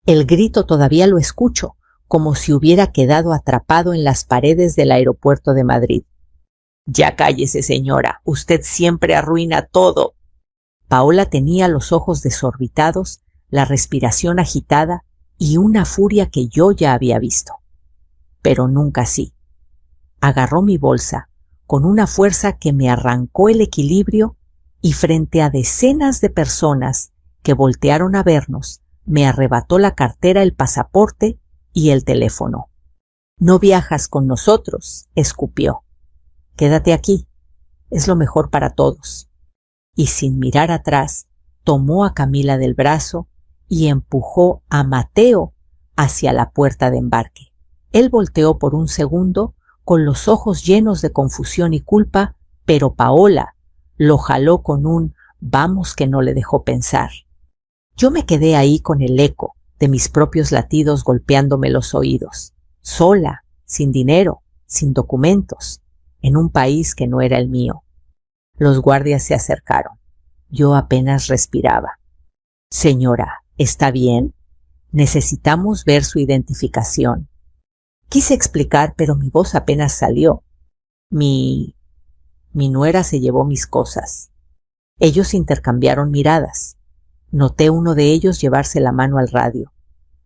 El grito todavía lo escucho, como si hubiera quedado atrapado en las paredes del aeropuerto de Madrid. «Ya cállese, señora, usted siempre arruina todo». Paola tenía los ojos desorbitados, la respiración agitada y una furia que yo ya había visto. Pero nunca así. Agarró mi bolsa con una fuerza que me arrancó el equilibrio y frente a decenas de personas que voltearon a vernos, me arrebató la cartera, el pasaporte y el teléfono. «No viajas con nosotros», escupió. «Quédate aquí, es lo mejor para todos». Y sin mirar atrás, tomó a Camila del brazo y empujó a Mateo hacia la puerta de embarque. Él volteó por un segundo con los ojos llenos de confusión y culpa, pero Paola lo jaló con un «vamos» que no le dejó pensar. Yo me quedé ahí con el eco de mis propios latidos golpeándome los oídos, sola, sin dinero, sin documentos, en un país que no era el mío. Los guardias se acercaron. Yo apenas respiraba. «Señora, ¿está bien? Necesitamos ver su identificación». Quise explicar, pero mi voz apenas salió. Mi nuera se llevó mis cosas. Ellos intercambiaron miradas. Noté uno de ellos llevarse la mano al radio.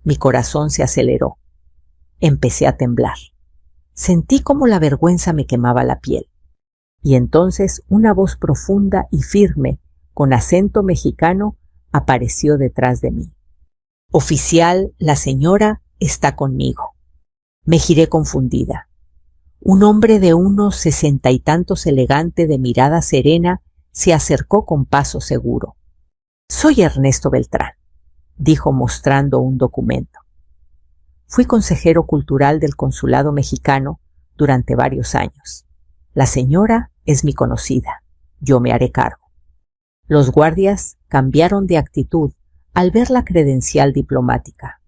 Mi corazón se aceleró. Empecé a temblar. Sentí como la vergüenza me quemaba la piel. Y entonces una voz profunda y firme, con acento mexicano, apareció detrás de mí. «Oficial, la señora está conmigo». Me giré confundida. Un hombre de unos 60 y tantos, elegante, de mirada serena, se acercó con paso seguro. «Soy Ernesto Beltrán», dijo mostrando un documento. Fui consejero cultural del consulado mexicano durante varios años. La señora es mi conocida. Yo me haré cargo. Los guardias cambiaron de actitud al ver la credencial diplomática.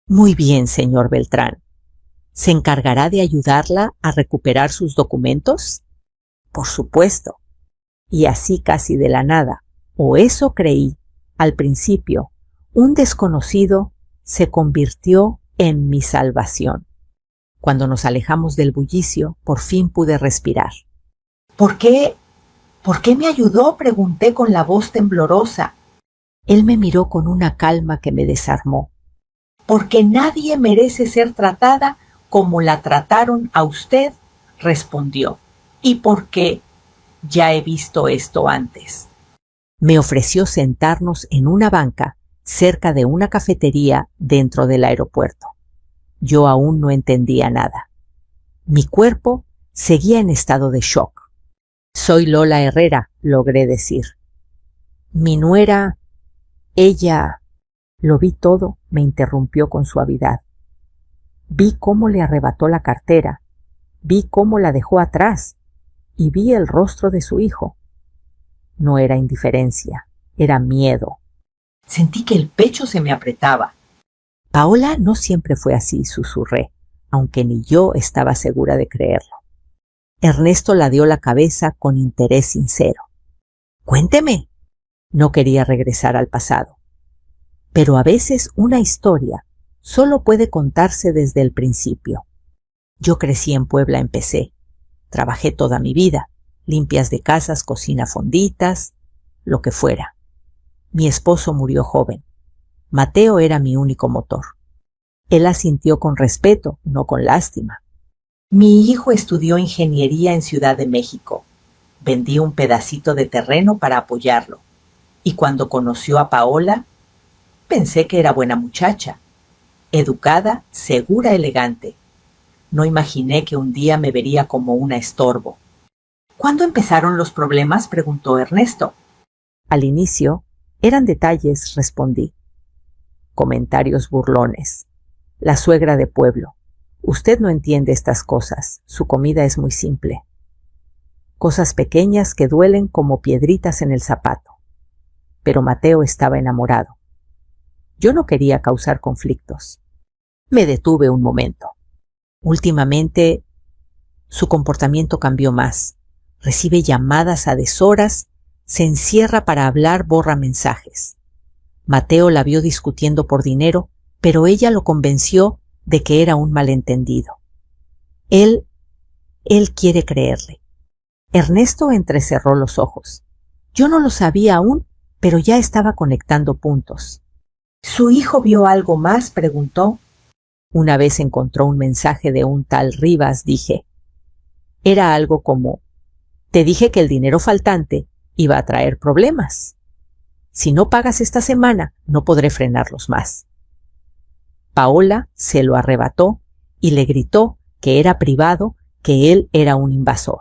«Muy bien, señor Beltrán. ¿Se encargará de ayudarla a recuperar sus documentos?» «Por supuesto». Y así casi de la nada, o eso creí, al principio, un desconocido se convirtió en mi salvación. Cuando nos alejamos del bullicio, por fin pude respirar. «¿Por qué me ayudó?», pregunté con la voz temblorosa. Él me miró con una calma que me desarmó. «Porque nadie merece ser tratada como la trataron a usted», respondió. «Y porque ya he visto esto antes». Me ofreció sentarnos en una banca cerca de una cafetería dentro del aeropuerto. Yo aún no entendía nada. Mi cuerpo seguía en estado de shock. «Soy Lola Herrera», logré decir. «Mi nuera, ella...» «Lo vi todo», me interrumpió con suavidad. Vi cómo le arrebató la cartera, vi cómo la dejó atrás y vi el rostro de su hijo. No era indiferencia, era miedo. Sentí que el pecho se me apretaba. «Paola no siempre fue así», susurré, aunque ni yo estaba segura de creerlo. Ernesto ladeó la cabeza con interés sincero. «Cuénteme». No quería regresar al pasado. Pero a veces una historia solo puede contarse desde el principio. Yo crecí en Puebla, empecé. Trabajé toda mi vida, limpias de casas, cocina, fonditas, lo que fuera. Mi esposo murió joven. Mateo era mi único motor. Él asintió con respeto, no con lástima. Mi hijo estudió ingeniería en Ciudad de México. Vendí un pedacito de terreno para apoyarlo. Y cuando conoció a Paola, pensé que era buena muchacha, educada, segura, elegante. No imaginé que un día me vería como una estorbo. «¿Cuándo empezaron los problemas?», preguntó Ernesto. «Al inicio eran detalles», respondí. Comentarios burlones. «La suegra de pueblo. Usted no entiende estas cosas. Su comida es muy simple». Cosas pequeñas que duelen como piedritas en el zapato. Pero Mateo estaba enamorado. Yo no quería causar conflictos. Me detuve un momento. Últimamente, su comportamiento cambió más. Recibe llamadas a deshoras, se encierra para hablar, borra mensajes. Mateo la vio discutiendo por dinero pero ella lo convenció de que era un malentendido. Él quiere creerle. Ernesto entrecerró los ojos. Yo no lo sabía aún, pero ya estaba conectando puntos. ¿Su hijo vio algo más?, preguntó. Una vez encontró un mensaje de un tal Rivas, dije. Era algo como: te dije que el dinero faltante iba a traer problemas. Si no pagas esta semana, no podré frenarlos más. Paola se lo arrebató y le gritó que era privado, que él era un invasor.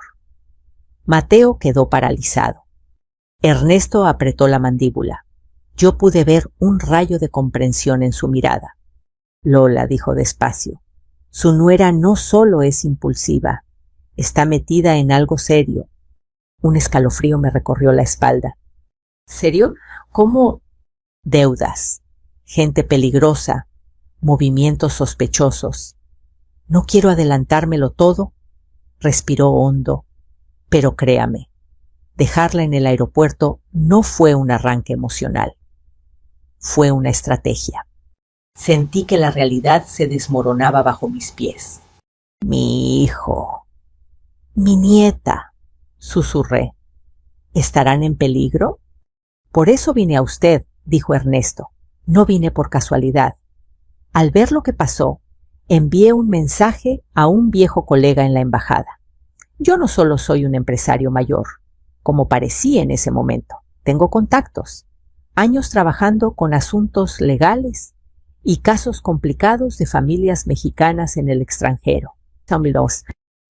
Mateo quedó paralizado. Ernesto apretó la mandíbula. Yo pude ver un rayo de comprensión en su mirada. Lola, dijo despacio, su nuera no solo es impulsiva, está metida en algo serio. Un escalofrío me recorrió la espalda. ¿Serio? ¿Cómo? Deudas, gente peligrosa, movimientos sospechosos. No quiero adelantármelo todo. Respiró hondo. Pero créame, dejarla en el aeropuerto no fue un arranque emocional. Fue una estrategia. Sentí que la realidad se desmoronaba bajo mis pies. Mi hijo, mi nieta, susurré. ¿Estarán en peligro? Por eso vine a usted, dijo Ernesto. No vine por casualidad. Al ver lo que pasó, envié un mensaje a un viejo colega en la embajada. Yo no solo soy un empresario mayor, como parecía en ese momento. Tengo contactos, años trabajando con asuntos legales y casos complicados de familias mexicanas en el extranjero.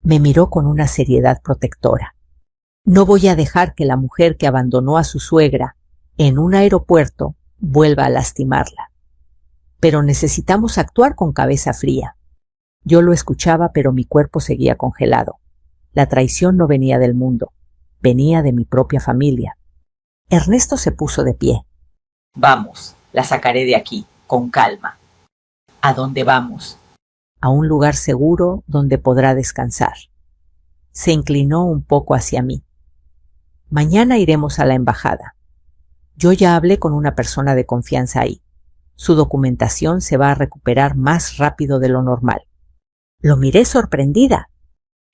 Me miró con una seriedad protectora. No voy a dejar que la mujer que abandonó a su suegra en un aeropuerto vuelva a lastimarla. Pero necesitamos actuar con cabeza fría. Yo lo escuchaba, pero mi cuerpo seguía congelado. La traición no venía del mundo, venía de mi propia familia. Ernesto se puso de pie. Vamos, la sacaré de aquí, con calma. ¿A dónde vamos? A un lugar seguro donde podrá descansar. Se inclinó un poco hacia mí. Mañana iremos a la embajada. Yo ya hablé con una persona de confianza ahí. Su documentación se va a recuperar más rápido de lo normal. Lo miré sorprendida.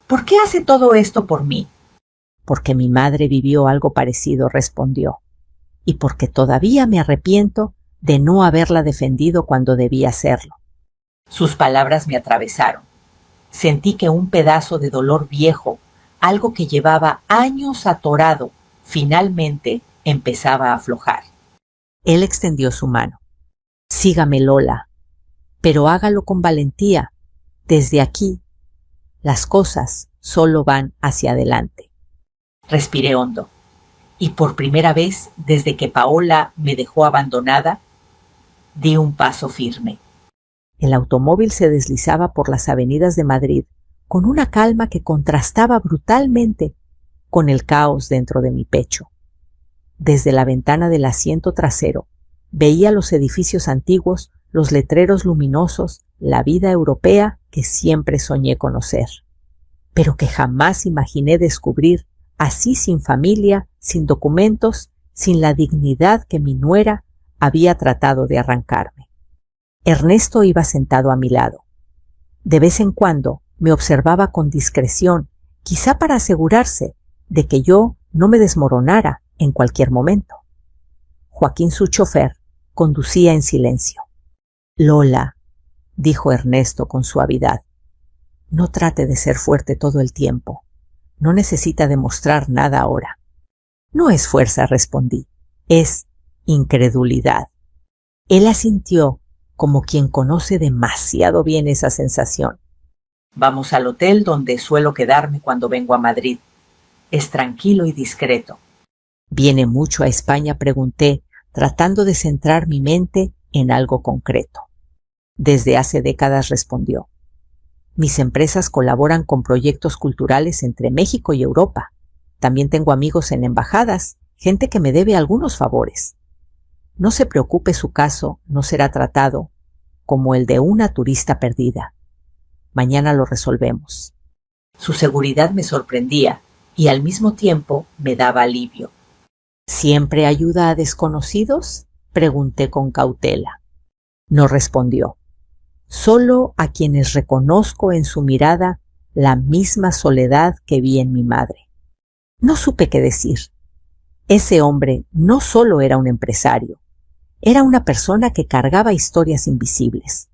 ¿Por qué hace todo esto por mí? Porque mi madre vivió algo parecido, respondió. Y porque todavía me arrepiento de no haberla defendido cuando debía hacerlo. Sus palabras me atravesaron. Sentí que un pedazo de dolor viejo, algo que llevaba años atorado, finalmente empezaba a aflojar. Él extendió su mano. Sígame, Lola, pero hágalo con valentía. Desde aquí, las cosas solo van hacia adelante. Respiré hondo, y por primera vez desde que Paola me dejó abandonada, di un paso firme. El automóvil se deslizaba por las avenidas de Madrid con una calma que contrastaba brutalmente con el caos dentro de mi pecho. Desde la ventana del asiento trasero veía los edificios antiguos, los letreros luminosos, la vida europea que siempre soñé conocer, pero que jamás imaginé descubrir así, sin familia, sin documentos, sin la dignidad que mi nuera había tratado de arrancarme. Ernesto iba sentado a mi lado. De vez en cuando me observaba con discreción, quizá para asegurarse de que yo no me desmoronara en cualquier momento. Joaquín, su chofer, conducía en silencio. Lola, dijo Ernesto con suavidad, no trate de ser fuerte todo el tiempo. No necesita demostrar nada ahora. No es fuerza, respondí. Es incredulidad. Él asintió como quien conoce demasiado bien esa sensación. Vamos al hotel donde suelo quedarme cuando vengo a Madrid. Es tranquilo y discreto. ¿Viene mucho a España?, pregunté, tratando de centrar mi mente en algo concreto. Desde hace décadas, respondió. Mis empresas colaboran con proyectos culturales entre México y Europa. También tengo amigos en embajadas, gente que me debe algunos favores. No se preocupe, su caso no será tratado como el de una turista perdida. Mañana lo resolvemos. Su seguridad me sorprendía y al mismo tiempo me daba alivio. ¿Siempre ayuda a desconocidos?, pregunté con cautela. No respondió. Solo a quienes reconozco en su mirada la misma soledad que vi en mi madre. No supe qué decir. Ese hombre no solo era un empresario, era una persona que cargaba historias invisibles.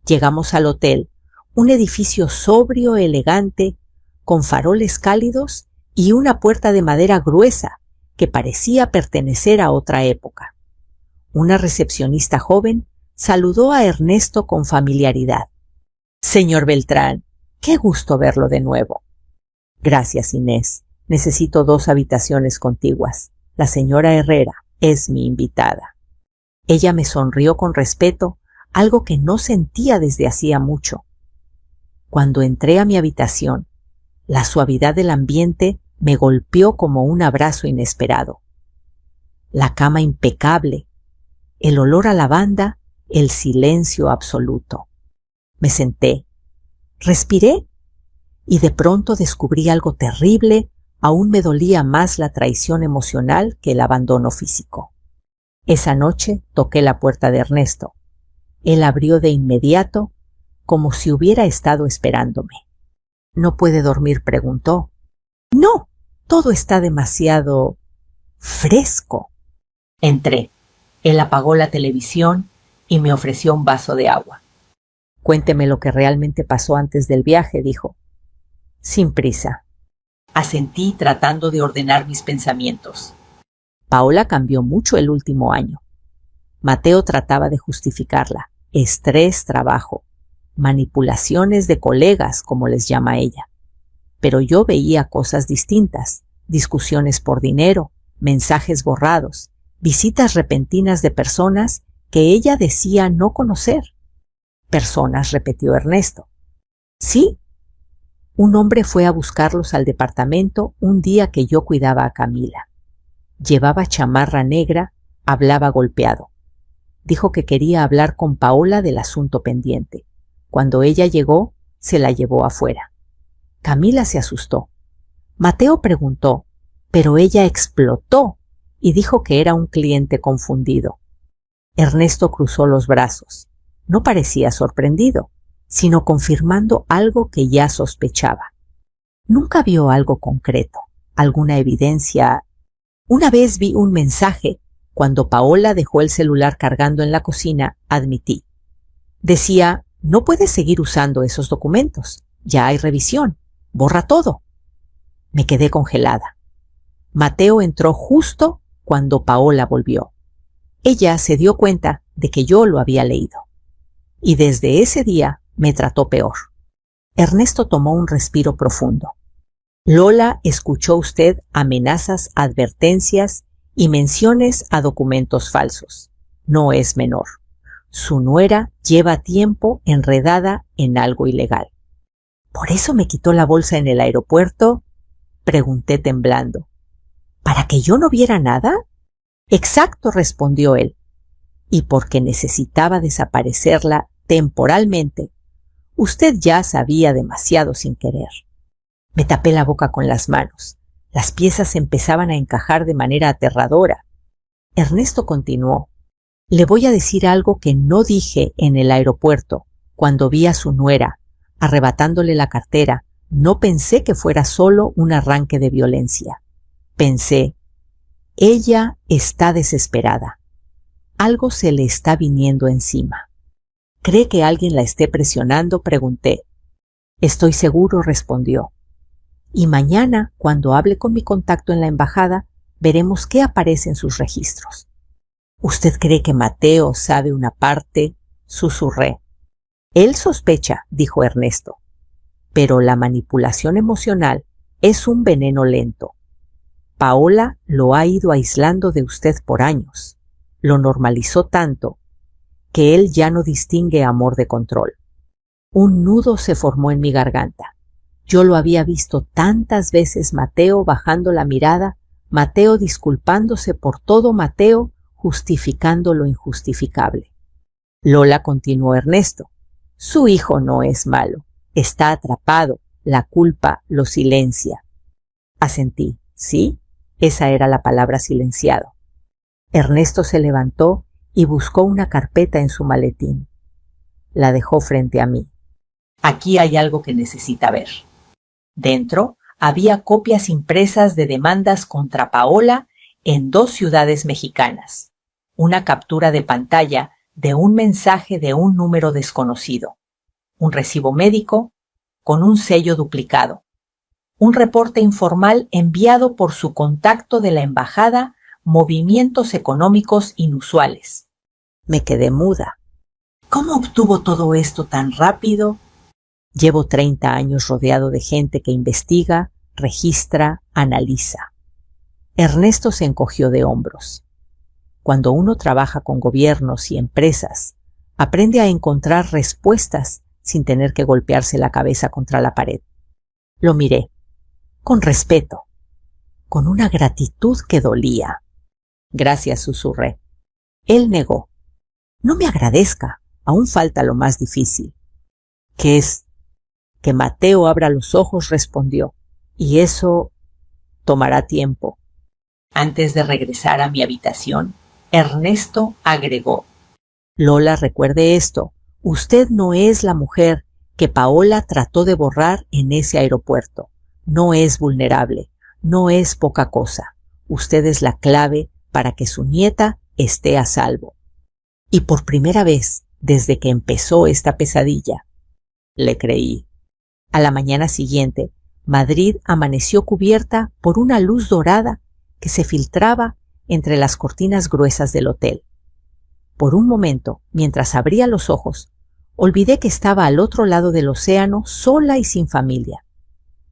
Llegamos al hotel, un edificio sobrio, elegante, con faroles cálidos y una puerta de madera gruesa que parecía pertenecer a otra época. Una recepcionista joven saludó a Ernesto con familiaridad. «Señor Beltrán, qué gusto verlo de nuevo». «Gracias, Inés. Necesito 2 habitaciones contiguas. La señora Herrera es mi invitada». Ella me sonrió con respeto, algo que no sentía desde hacía mucho. Cuando entré a mi habitación, la suavidad del ambiente me golpeó como un abrazo inesperado. La cama impecable, el olor a lavanda, el silencio absoluto. Me senté, respiré y de pronto descubrí algo terrible. Aún me dolía más la traición emocional que el abandono físico. Esa noche toqué la puerta de Ernesto. Él abrió de inmediato, como si hubiera estado esperándome. «¿No puede dormir?», preguntó. «No, todo está demasiado fresco». Entré. Él apagó la televisión y me ofreció un vaso de agua. «Cuénteme lo que realmente pasó antes del viaje», dijo. «Sin prisa». Asentí tratando de ordenar mis pensamientos. Paola cambió mucho el último año. Mateo trataba de justificarla. Estrés, trabajo, manipulaciones de colegas, como les llama ella. Pero yo veía cosas distintas, discusiones por dinero, mensajes borrados, visitas repentinas de personas que ella decía no conocer. «Personas», repitió Ernesto. «Sí. Un hombre fue a buscarlos al departamento un día que yo cuidaba a Camila. Llevaba chamarra negra, hablaba golpeado. Dijo que quería hablar con Paola del asunto pendiente. Cuando ella llegó, se la llevó afuera. Camila se asustó. Mateo preguntó, pero ella explotó y dijo que era un cliente confundido. Ernesto cruzó los brazos. No parecía sorprendido, sino confirmando algo que ya sospechaba. Nunca vio algo concreto, alguna evidencia. Una vez vi un mensaje. Cuando Paola dejó el celular cargando en la cocina, admití. Decía, «No puedes seguir usando esos documentos. Ya hay revisión. Borra todo». Me quedé congelada. Mateo entró justo cuando Paola volvió. Ella se dio cuenta de que yo lo había leído. Y desde ese día me trató peor. Ernesto tomó un respiro profundo. «Lola, escuchó usted amenazas, advertencias y menciones a documentos falsos. No es menor. Su nuera lleva tiempo enredada en algo ilegal». «¿Por eso me quitó la bolsa en el aeropuerto?», pregunté temblando. «¿Para que yo no viera nada?». «Exacto», respondió él. «Y porque necesitaba desaparecerla temporalmente. Usted ya sabía demasiado sin querer». Me tapé la boca con las manos. Las piezas empezaban a encajar de manera aterradora. Ernesto continuó. «Le voy a decir algo que no dije en el aeropuerto. Cuando vi a su nuera, arrebatándole la cartera, no pensé que fuera solo un arranque de violencia. Pensé, ella está desesperada. Algo se le está viniendo encima. ¿Cree que alguien la esté presionando?», pregunté. «Estoy seguro», respondió. «Y mañana, cuando hable con mi contacto en la embajada, veremos qué aparece en sus registros». «¿Usted cree que Mateo sabe una parte?», susurré. «Él sospecha», dijo Ernesto. «Pero la manipulación emocional es un veneno lento. Paola lo ha ido aislando de usted por años. Lo normalizó tanto que él ya no distingue amor de control». Un nudo se formó en mi garganta. Yo lo había visto tantas veces, Mateo bajando la mirada, Mateo disculpándose por todo, Mateo justificando lo injustificable. «Lola», continuó Ernesto, «su hijo no es malo, está atrapado, la culpa lo silencia». Asentí. Sí, esa era la palabra, silenciado. Ernesto se levantó y buscó una carpeta en su maletín. La dejó frente a mí. Aquí hay algo que necesita ver. Dentro había copias impresas de demandas contra Paola en 2 ciudades mexicanas. Una captura de pantalla de un mensaje de un número desconocido. Un recibo médico con un sello duplicado. Un reporte informal enviado por su contacto de la embajada, movimientos económicos inusuales. Me quedé muda. ¿Cómo obtuvo todo esto tan rápido? Llevo 30 años rodeado de gente que investiga, registra, analiza. Ernesto se encogió de hombros. Cuando uno trabaja con gobiernos y empresas, aprende a encontrar respuestas sin tener que golpearse la cabeza contra la pared. Lo miré, con respeto, con una gratitud que dolía. Gracias, susurré. Él negó. No me agradezca, aún falta lo más difícil. ¿Qué es? Que Mateo abra los ojos, respondió, y eso tomará tiempo. Antes de regresar a mi habitación, Ernesto agregó: Lola, recuerde esto, usted no es la mujer que Paola trató de borrar en ese aeropuerto. No es vulnerable, no es poca cosa. Usted es la clave para que su nieta esté a salvo. Y por primera vez, desde que empezó esta pesadilla, le creí. A la mañana siguiente, Madrid amaneció cubierta por una luz dorada que se filtraba entre las cortinas gruesas del hotel. Por un momento, mientras abría los ojos, olvidé que estaba al otro lado del océano, sola y sin familia.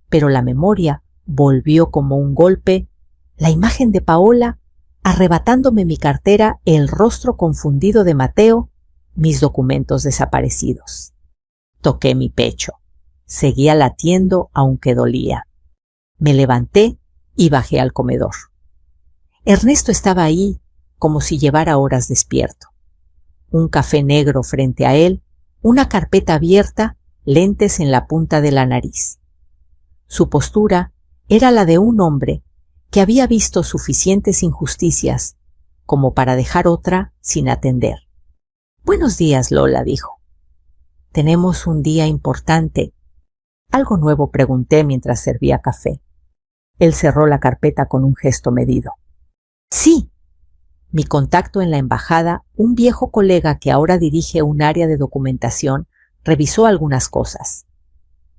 Pero la memoria volvió como un golpe, la imagen de Paola, arrebatándome mi cartera, el rostro confundido de Mateo, mis documentos desaparecidos. Toqué mi pecho. Seguía latiendo aunque dolía. Me levanté y bajé al comedor. Ernesto estaba ahí como si llevara horas despierto. Un café negro frente a él, una carpeta abierta, lentes en la punta de la nariz. Su postura era la de un hombre que había visto suficientes injusticias como para dejar otra sin atender. «Buenos días, Lola», dijo. «Tenemos un día importante». «¿Algo nuevo?», pregunté mientras servía café. Él cerró la carpeta con un gesto medido. «Sí». Mi contacto en la embajada, un viejo colega que ahora dirige un área de documentación, revisó algunas cosas.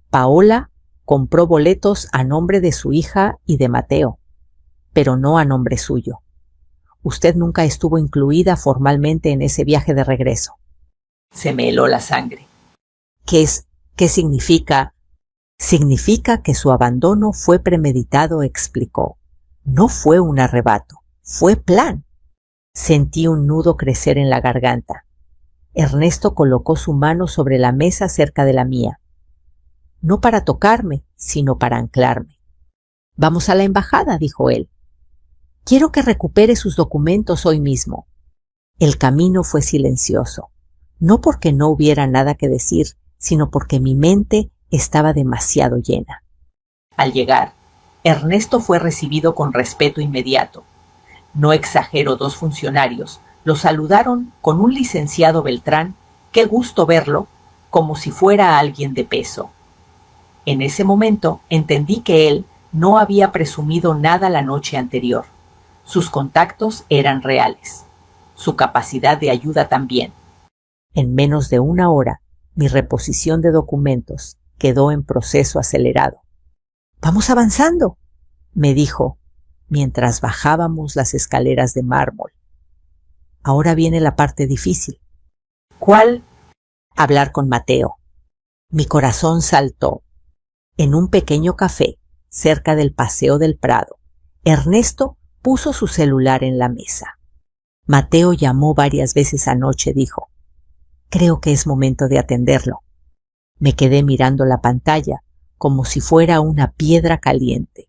Paola compró boletos a nombre de su hija y de Mateo, pero no a nombre suyo. Usted nunca estuvo incluida formalmente en ese viaje de regreso. Se me heló la sangre. ¿Qué significa? Significa que su abandono fue premeditado, explicó. No fue un arrebato, fue plan. Sentí un nudo crecer en la garganta. Ernesto colocó su mano sobre la mesa cerca de la mía. No para tocarme, sino para anclarme. «Vamos a la embajada», dijo él. «Quiero que recupere sus documentos hoy mismo». El camino fue silencioso, no porque no hubiera nada que decir, sino porque mi mente estaba demasiado llena. Al llegar, Ernesto fue recibido con respeto inmediato. No exagero, 2 funcionarios lo saludaron con un licenciado Beltrán, qué gusto verlo, como si fuera alguien de peso. En ese momento entendí que él no había presumido nada la noche anterior. Sus contactos eran reales. Su capacidad de ayuda también. En menos de una hora, mi reposición de documentos quedó en proceso acelerado. «Vamos avanzando», me dijo, mientras bajábamos las escaleras de mármol. Ahora viene la parte difícil. ¿Cuál? Hablar con Mateo. Mi corazón saltó. En un pequeño café, cerca del Paseo del Prado, Ernesto puso su celular en la mesa. Mateo llamó varias veces anoche, dijo. Creo que es momento de atenderlo. Me quedé mirando la pantalla como si fuera una piedra caliente.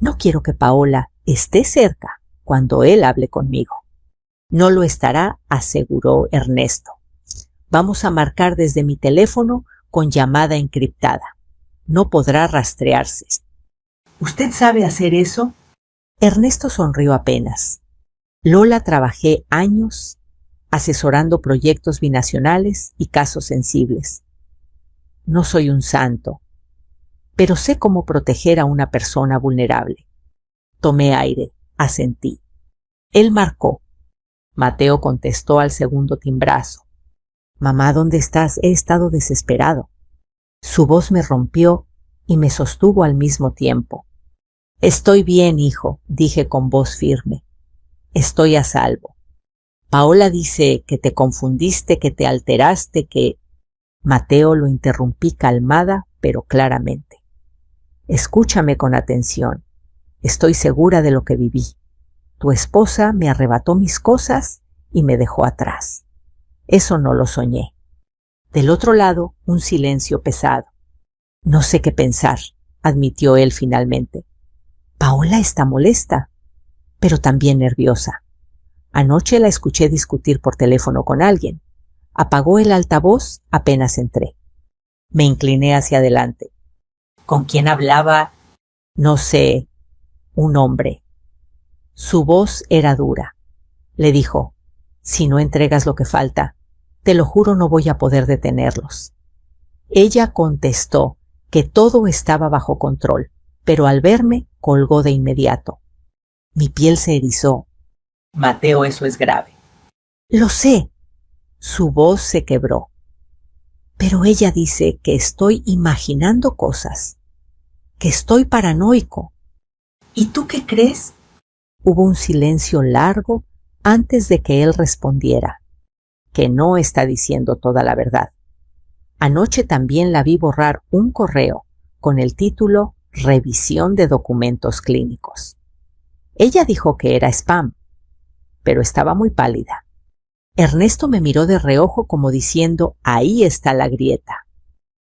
No quiero que Paola esté cerca cuando él hable conmigo. No lo estará, aseguró Ernesto. Vamos a marcar desde mi teléfono con llamada encriptada. No podrá rastrearse. ¿Usted sabe hacer eso? Ernesto sonrió apenas. Lola, trabajé años asesorando proyectos binacionales y casos sensibles. No soy un santo, pero sé cómo proteger a una persona vulnerable. Tomé aire, asentí. Él marcó. Mateo contestó al segundo timbrazo. Mamá, ¿dónde estás? He estado desesperado. Su voz me rompió y me sostuvo al mismo tiempo. Estoy bien, hijo, dije con voz firme. Estoy a salvo. Paola dice que te confundiste, que te alteraste, que... Mateo lo interrumpí calmada, pero claramente. Escúchame con atención. Estoy segura de lo que viví. Tu esposa me arrebató mis cosas y me dejó atrás. Eso no lo soñé. Del otro lado, un silencio pesado. No sé qué pensar, admitió él finalmente. Paola está molesta, pero también nerviosa. Anoche la escuché discutir por teléfono con alguien. Apagó el altavoz apenas entré. Me incliné hacia adelante. ¿Con quién hablaba? No sé, un hombre. Su voz era dura. Le dijo, si no entregas lo que falta, te lo juro no voy a poder detenerlos. Ella contestó que todo estaba bajo control, pero al verme colgó de inmediato. Mi piel se erizó. Mateo, eso es grave. Lo sé. Su voz se quebró. Pero ella dice que estoy imaginando cosas, que estoy paranoico. ¿Y tú qué crees? Hubo un silencio largo antes de que él respondiera, que no está diciendo toda la verdad. Anoche también la vi borrar un correo con el título Revisión de documentos clínicos. Ella dijo que era spam, pero estaba muy pálida. Ernesto me miró de reojo como diciendo, ahí está la grieta.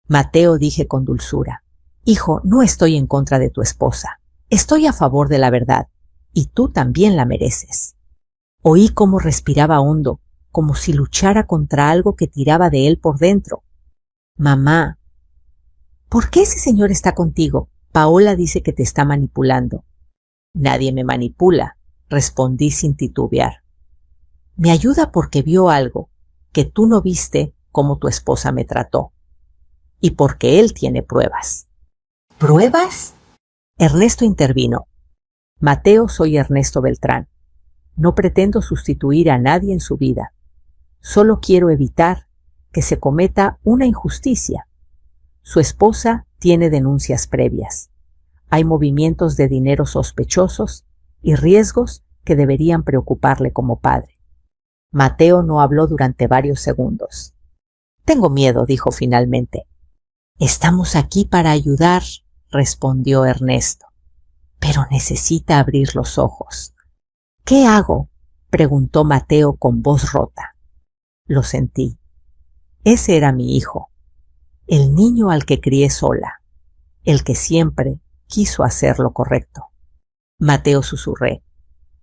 Mateo, dije con dulzura, hijo, no estoy en contra de tu esposa. Estoy a favor de la verdad, y tú también la mereces. Oí cómo respiraba hondo, como si luchara contra algo que tiraba de él por dentro. Mamá, ¿por qué ese señor está contigo? Paola dice que te está manipulando. Nadie me manipula, respondí sin titubear. Me ayuda porque vio algo que tú no viste como tu esposa me trató. Y porque él tiene pruebas. ¿Pruebas? Ernesto intervino. Mateo, soy Ernesto Beltrán. No pretendo sustituir a nadie en su vida. Solo quiero evitar que se cometa una injusticia. Su esposa tiene denuncias previas. Hay movimientos de dinero sospechosos y riesgos que deberían preocuparle como padre. Mateo no habló durante varios segundos. Tengo miedo, dijo finalmente. Estamos aquí para ayudar, respondió Ernesto. Pero necesita abrir los ojos. ¿Qué hago? Preguntó Mateo con voz rota. Lo sentí. Ese era mi hijo, el niño al que crié sola, el que siempre quiso hacer lo correcto. Mateo, susurré,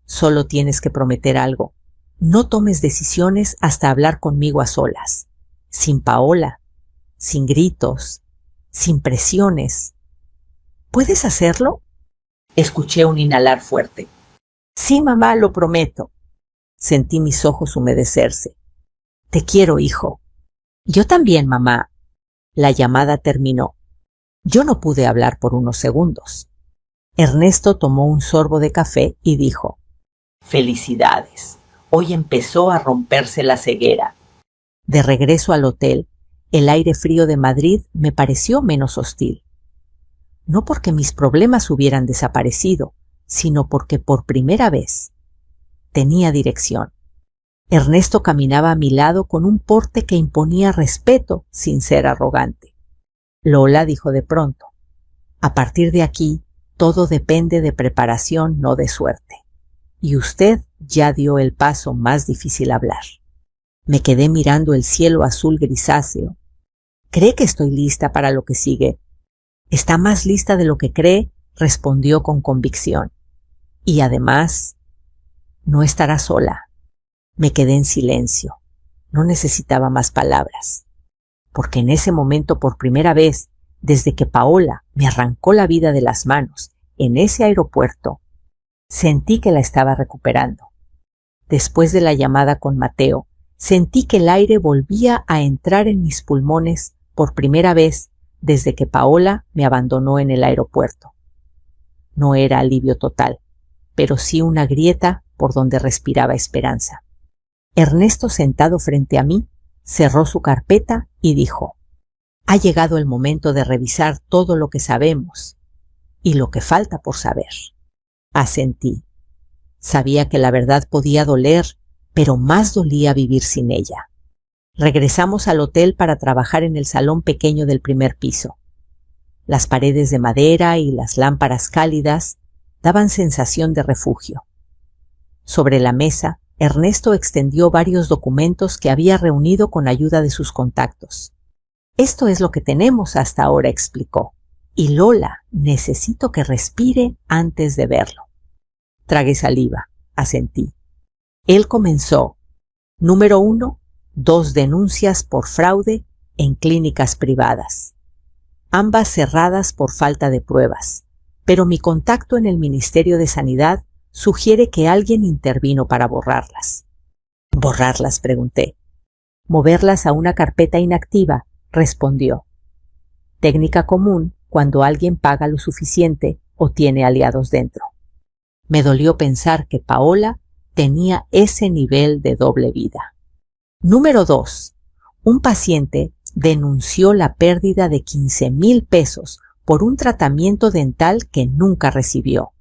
solo tienes que prometer algo. No tomes decisiones hasta hablar conmigo a solas, sin Paola, sin gritos, sin presiones. ¿Puedes hacerlo? Escuché un inhalar fuerte. Sí, mamá, lo prometo. Sentí mis ojos humedecerse. Te quiero, hijo. Yo también, mamá. La llamada terminó. Yo no pude hablar por unos segundos. Ernesto tomó un sorbo de café y dijo, felicidades. Hoy empezó a romperse la ceguera. De regreso al hotel, el aire frío de Madrid me pareció menos hostil. No porque mis problemas hubieran desaparecido, sino porque por primera vez tenía dirección. Ernesto caminaba a mi lado con un porte que imponía respeto sin ser arrogante. Lola dijo de pronto, a partir de aquí, todo depende de preparación, no de suerte. Y usted ya dio el paso más difícil a hablar. Me quedé mirando el cielo azul grisáceo. ¿Cree que estoy lista para lo que sigue? Está más lista de lo que cree, respondió con convicción. Y además, no estará sola. Me quedé en silencio. No necesitaba más palabras. Porque en ese momento, por primera vez, desde que Paola me arrancó la vida de las manos en ese aeropuerto, sentí que la estaba recuperando. Después de la llamada con Mateo, Sentí que el aire volvía a entrar en mis pulmones por primera vez desde que Paola me abandonó en el aeropuerto. No era alivio total, pero sí una grieta por donde respiraba esperanza. Ernesto, sentado frente a mí, cerró su carpeta y dijo: «Ha llegado el momento de revisar todo lo que sabemos y lo que falta por saber». Asentí. Sabía que la verdad podía doler, pero más dolía vivir sin ella. Regresamos al hotel para trabajar en el salón pequeño del primer piso. Las paredes de madera y las lámparas cálidas daban sensación de refugio. Sobre la mesa, Ernesto extendió varios documentos que había reunido con ayuda de sus contactos. «Esto es lo que tenemos hasta ahora», explicó. «Y Lola, necesito que respire antes de verlo». Tragué saliva, asentí. Él comenzó. Número 1, 2 denuncias por fraude en clínicas privadas. Ambas cerradas por falta de pruebas, pero mi contacto en el Ministerio de Sanidad sugiere que alguien intervino para borrarlas. ¿Borrarlas?, pregunté. «Moverlas a una carpeta inactiva», respondió. «Técnica común cuando alguien paga lo suficiente o tiene aliados dentro». Me dolió pensar que Paola tenía ese nivel de doble vida. Número 2. Un paciente denunció la pérdida de 15,000 pesos por un tratamiento dental que nunca recibió.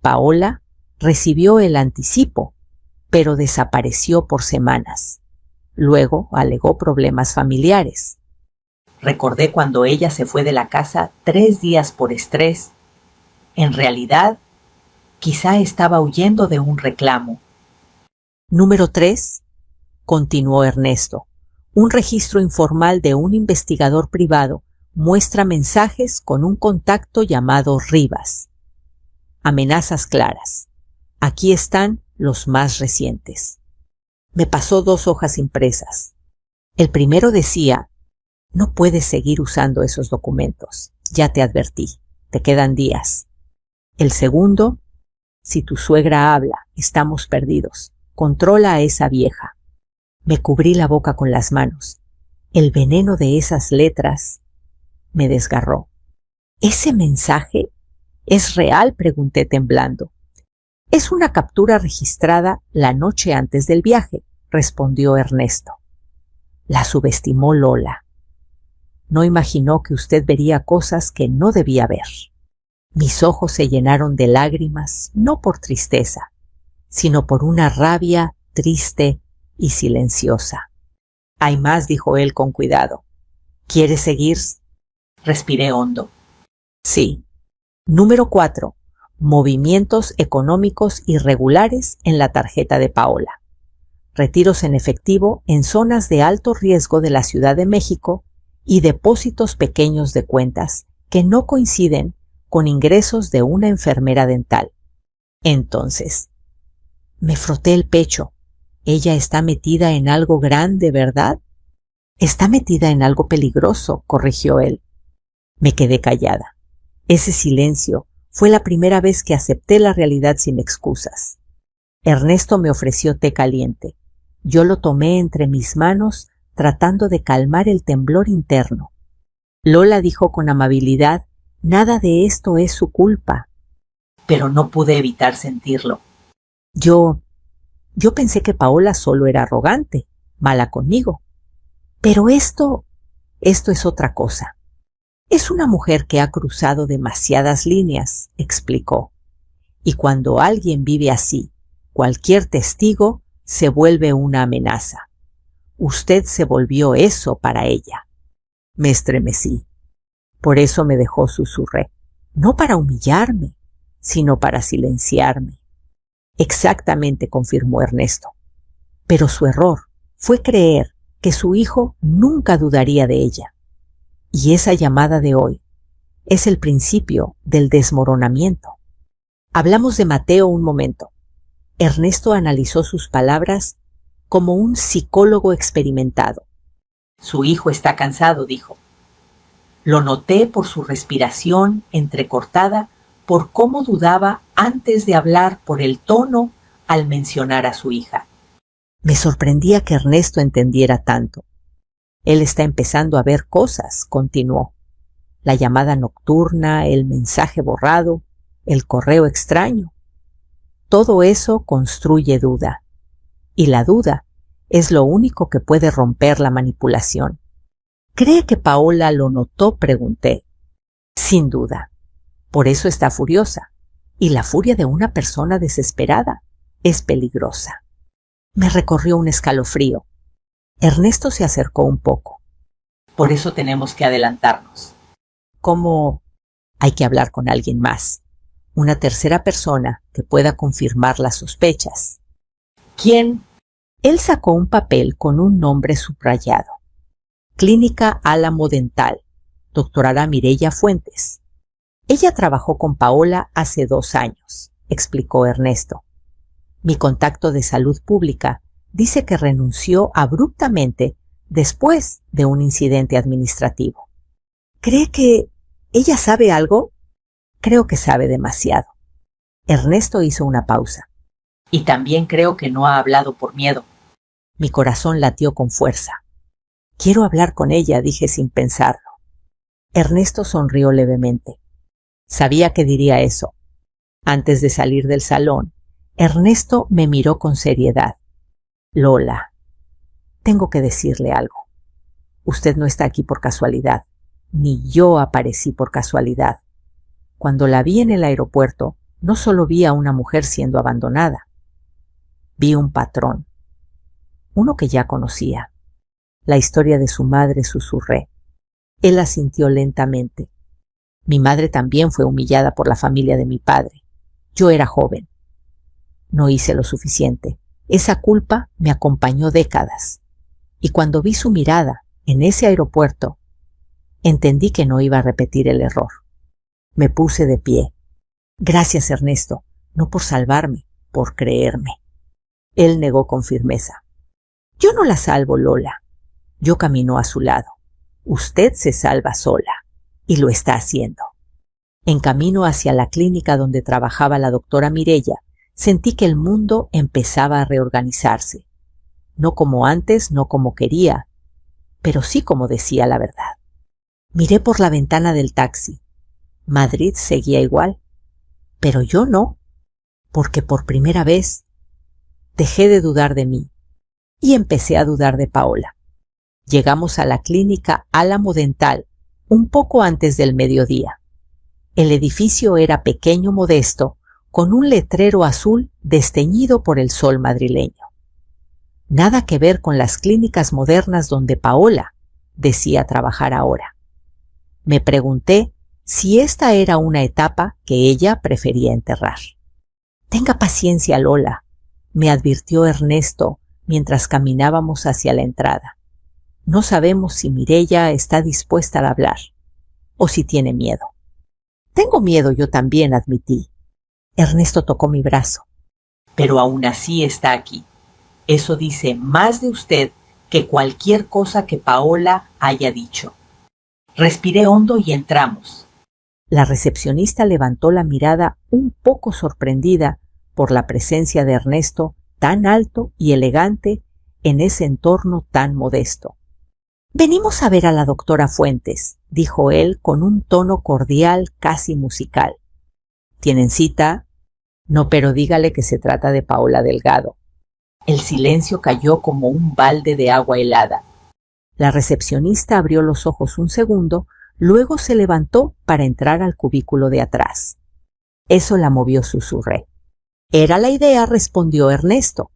Paola recibió el anticipo, pero desapareció por semanas. Luego alegó problemas familiares. Recordé cuando ella se fue de la casa 3 días por estrés. En realidad, quizá estaba huyendo de un reclamo. Número 3, continuó Ernesto. Un registro informal de un investigador privado muestra mensajes con un contacto llamado Rivas. Amenazas claras. Aquí están los más recientes. Me pasó 2 hojas impresas. El primero decía: «No puedes seguir usando esos documentos. Ya te advertí. Te quedan días». El segundo: «Si tu suegra habla, estamos perdidos. Controla a esa vieja». Me cubrí la boca con las manos. El veneno de esas letras me desgarró. «¿Ese mensaje es real?», pregunté temblando. «Es una captura registrada la noche antes del viaje», respondió Ernesto. La subestimó Lola. No imaginó que usted vería cosas que no debía ver. Mis ojos se llenaron de lágrimas, no por tristeza, sino por una rabia triste y silenciosa. «Hay más», dijo él con cuidado. «¿Quieres seguir?». Respiré hondo. Sí. Número 4. Movimientos económicos irregulares en la tarjeta de Paola. Retiros en efectivo en zonas de alto riesgo de la Ciudad de México y depósitos pequeños de cuentas que no coinciden con ingresos de una enfermera dental. Entonces, me froté el pecho. Ella está metida en algo grande, ¿verdad? Está metida en algo peligroso, corrigió él. Me quedé callada. Ese silencio fue la primera vez que acepté la realidad sin excusas. Ernesto me ofreció té caliente. Yo lo tomé entre mis manos tratando de calmar el temblor interno. Lola dijo con amabilidad: «Nada de esto es su culpa». Pero no pude evitar sentirlo. Yo pensé que Paola solo era arrogante, mala conmigo. Pero esto es otra cosa. Es una mujer que ha cruzado demasiadas líneas, explicó. Y cuando alguien vive así, cualquier testigo se vuelve una amenaza. Usted se volvió eso para ella. Me estremecí. Por eso me dejó, susurré. No para humillarme, sino para silenciarme. Exactamente, confirmó Ernesto. Pero su error fue creer que su hijo nunca dudaría de ella. Y esa llamada de hoy es el principio del desmoronamiento. Hablamos de Mateo un momento. Ernesto analizó sus palabras como un psicólogo experimentado. Su hijo está cansado, dijo. Lo noté por su respiración entrecortada, por cómo dudaba antes de hablar, por el tono al mencionar a su hija. Me sorprendía que Ernesto entendiera tanto. Él está empezando a ver cosas, continuó. La llamada nocturna, el mensaje borrado, el correo extraño. Todo eso construye duda. Y la duda es lo único que puede romper la manipulación. ¿Cree que Paola lo notó?, pregunté. Sin duda. Por eso está furiosa. Y la furia de una persona desesperada es peligrosa. Me recorrió un escalofrío. Ernesto se acercó un poco. Por eso tenemos que adelantarnos. ¿Cómo? Hay que hablar con alguien más. Una tercera persona que pueda confirmar las sospechas. ¿Quién? Él sacó un papel con un nombre subrayado. Clínica Álamo Dental, doctora Mireya Fuentes. Ella trabajó con Paola hace 2 años, explicó Ernesto. Mi contacto de salud pública dice que renunció abruptamente después de un incidente administrativo. ¿Cree que ella sabe algo? Creo que sabe demasiado. Ernesto hizo una pausa. Y también creo que no ha hablado por miedo. Mi corazón latió con fuerza. Quiero hablar con ella, dije sin pensarlo. Ernesto sonrió levemente. Sabía que diría eso. Antes de salir del salón, Ernesto me miró con seriedad. Lola, tengo que decirle algo. Usted no está aquí por casualidad, ni yo aparecí por casualidad. Cuando la vi en el aeropuerto, no solo vi a una mujer siendo abandonada. Vi un patrón, uno que ya conocía. La historia de su madre, susurré. Él asintió lentamente. Mi madre también fue humillada por la familia de mi padre. Yo era joven. No hice lo suficiente. Esa culpa me acompañó décadas. Y cuando vi su mirada en ese aeropuerto, entendí que no iba a repetir el error. Me puse de pie. Gracias, Ernesto, no por salvarme, por creerme. Él negó con firmeza. Yo no la salvo, Lola. Yo camino a su lado. Usted se salva sola. Y lo está haciendo. En camino hacia la clínica donde trabajaba la doctora Mireya, sentí que el mundo empezaba a reorganizarse. No como antes, no como quería, pero sí como decía la verdad. Miré por la ventana del taxi. Madrid seguía igual, pero yo no, porque por primera vez dejé de dudar de mí y empecé a dudar de Paola. Llegamos a la clínica Álamo Dental un poco antes del mediodía. El edificio era pequeño, modesto, con un letrero azul desteñido por el sol madrileño. Nada que ver con las clínicas modernas donde Paola decía trabajar ahora. Me pregunté si esta era una etapa que ella prefería enterrar. Tenga paciencia, Lola, me advirtió Ernesto mientras caminábamos hacia la entrada. No sabemos si Mireya está dispuesta a hablar o si tiene miedo. Tengo miedo yo también, admití. Ernesto tocó mi brazo. Pero aún así está aquí. Eso dice más de usted que cualquier cosa que Paola haya dicho. Respiré hondo y entramos. La recepcionista levantó la mirada un poco sorprendida por la presencia de Ernesto tan alto y elegante en ese entorno tan modesto. Venimos a ver a la doctora Fuentes, dijo él con un tono cordial, casi musical. ¿Tienen cita? No, pero dígale que se trata de Paola Delgado. El silencio cayó como un balde de agua helada. La recepcionista abrió los ojos un segundo, luego se levantó para entrar al cubículo de atrás. Eso la movió, susurré. Era la idea, respondió Ernesto.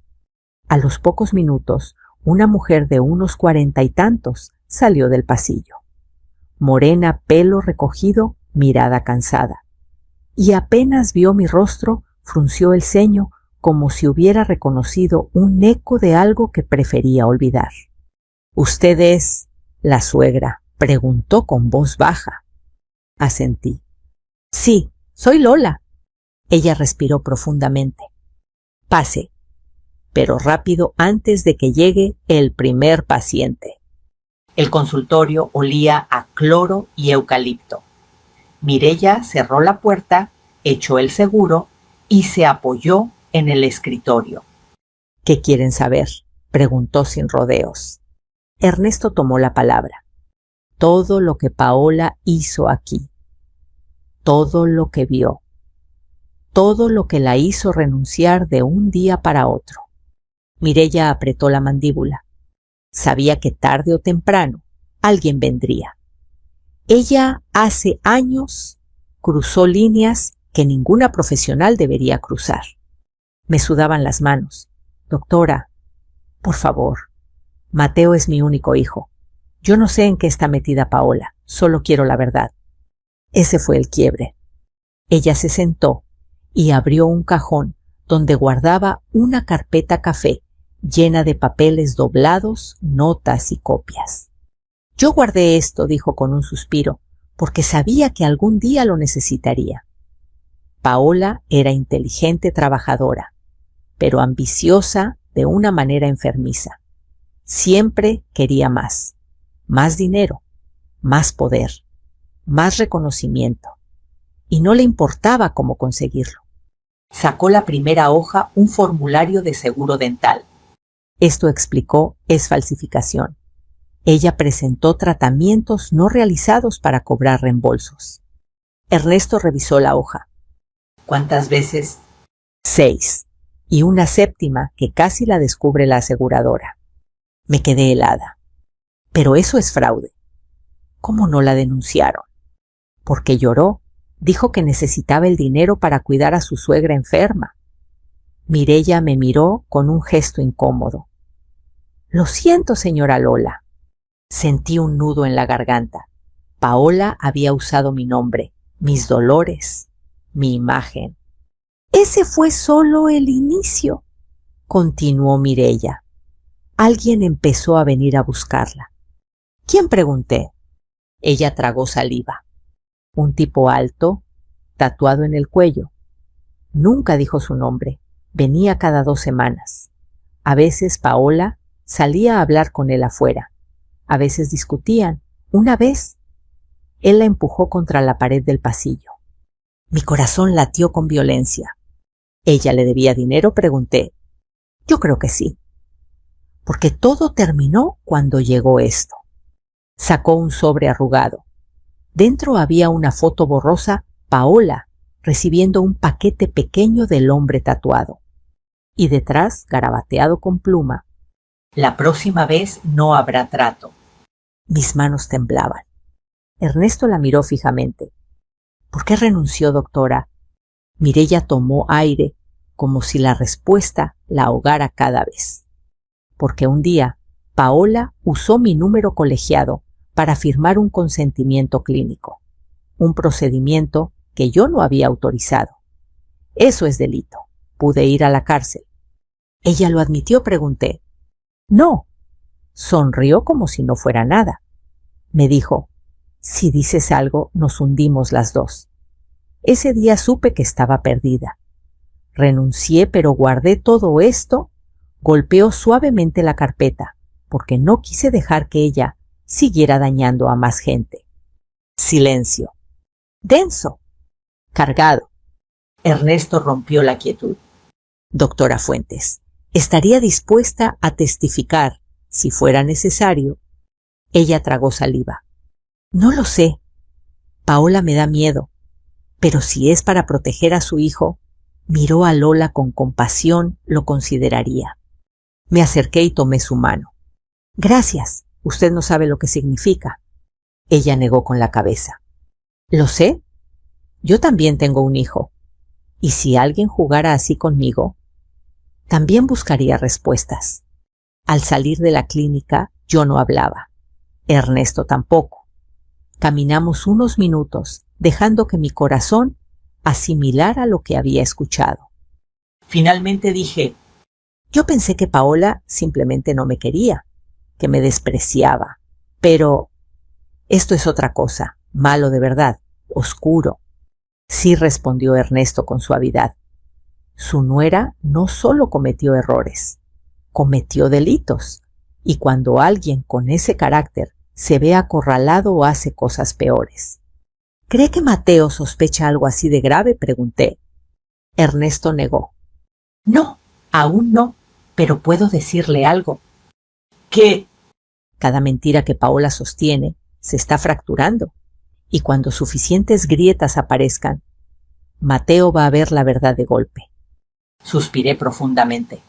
A los pocos minutos, una mujer de unos 40 y tantos salió del pasillo. Morena, pelo recogido, mirada cansada. Y apenas vio mi rostro, frunció el ceño como si hubiera reconocido un eco de algo que prefería olvidar. —¿Usted es la suegra? —preguntó con voz baja. Asentí. —Sí, soy Lola. Ella respiró profundamente. —Pase, pero rápido antes de que llegue el primer paciente. El consultorio olía a cloro y eucalipto. Mireya cerró la puerta, echó el seguro y se apoyó en el escritorio. —¿Qué quieren saber? Preguntó sin rodeos. Ernesto tomó la palabra. Todo lo que Paola hizo aquí. Todo lo que vio. Todo lo que la hizo renunciar de un día para otro. Mireya apretó la mandíbula. Sabía que tarde o temprano alguien vendría. Ella hace años cruzó líneas que ninguna profesional debería cruzar. Me sudaban las manos. Doctora, por favor, Mateo es mi único hijo. Yo no sé en qué está metida Paola, solo quiero la verdad. Ese fue el quiebre. Ella se sentó y abrió un cajón donde guardaba una carpeta café llena de papeles doblados, notas y copias. Yo guardé esto, dijo con un suspiro, porque sabía que algún día lo necesitaría. Paola era inteligente trabajadora, pero ambiciosa de una manera enfermiza. Siempre quería más dinero, más poder, más reconocimiento, y no le importaba cómo conseguirlo. Sacó la primera hoja un formulario de seguro dental. Esto, explicó, es falsificación. Ella presentó tratamientos no realizados para cobrar reembolsos. Ernesto revisó la hoja. ¿Cuántas veces? 6. Y una séptima que casi la descubre la aseguradora. Me quedé helada. Pero eso es fraude. ¿Cómo no la denunciaron? Porque lloró. Dijo que necesitaba el dinero para cuidar a su suegra enferma. Mireya me miró con un gesto incómodo. Lo siento, señora Lola. Sentí un nudo en la garganta. Paola había usado mi nombre, mis dolores, mi imagen. Ese fue solo el inicio, continuó Mireya. Alguien empezó a venir a buscarla. ¿Quién? Pregunté. Ella tragó saliva. Un tipo alto, tatuado en el cuello. Nunca dijo su nombre. Venía cada 2 semanas. A veces Paola salía a hablar con él afuera. A veces discutían. Una vez, él la empujó contra la pared del pasillo. Mi corazón latió con violencia. ¿Ella le debía dinero?, pregunté. Yo creo que sí. Porque todo terminó cuando llegó esto. Sacó un sobre arrugado. Dentro había una foto borrosa, Paola, recibiendo un paquete pequeño del hombre tatuado. Y detrás, garabateado con pluma, la próxima vez no habrá trato. Mis manos temblaban. Ernesto la miró fijamente. ¿Por qué renunció, doctora? Mireya tomó aire, como si la respuesta la ahogara cada vez. Porque un día, Paola usó mi número colegiado para firmar un consentimiento clínico, un procedimiento que yo no había autorizado. Eso es delito. Pude ir a la cárcel. ¿Ella lo admitió?, pregunté. No. Sonrió como si no fuera nada. Me dijo, si dices algo, nos hundimos las dos. Ese día supe que estaba perdida. Renuncié, pero guardé todo esto. Golpeó suavemente la carpeta, porque no quise dejar que ella siguiera dañando a más gente. Silencio. Denso. Cargado. Ernesto rompió la quietud. Doctora Fuentes, ¿estaría dispuesta a testificar si fuera necesario? Ella tragó saliva. No lo sé. Paola me da miedo. Pero si es para proteger a su hijo, miró a Lola con compasión, lo consideraría. Me acerqué y tomé su mano. Gracias. Usted no sabe lo que significa. Ella negó con la cabeza. Lo sé. Yo también tengo un hijo. Y si alguien jugara así conmigo, también buscaría respuestas. Al salir de la clínica, yo no hablaba. Ernesto tampoco. Caminamos unos minutos, dejando que mi corazón asimilara lo que había escuchado. Finalmente dije, yo pensé que Paola simplemente no me quería, que me despreciaba, pero esto es otra cosa, malo de verdad, oscuro. Sí, respondió Ernesto con suavidad. Su nuera no solo cometió errores, cometió delitos, y cuando alguien con ese carácter se ve acorralado o hace cosas peores. ¿Cree que Mateo sospecha algo así de grave?, pregunté. Ernesto negó. No, aún no, Pero puedo decirle algo. ¿Qué? Cada mentira que Paola sostiene se está fracturando, y cuando suficientes grietas aparezcan, Mateo va a ver la verdad de golpe. Suspiré profundamente.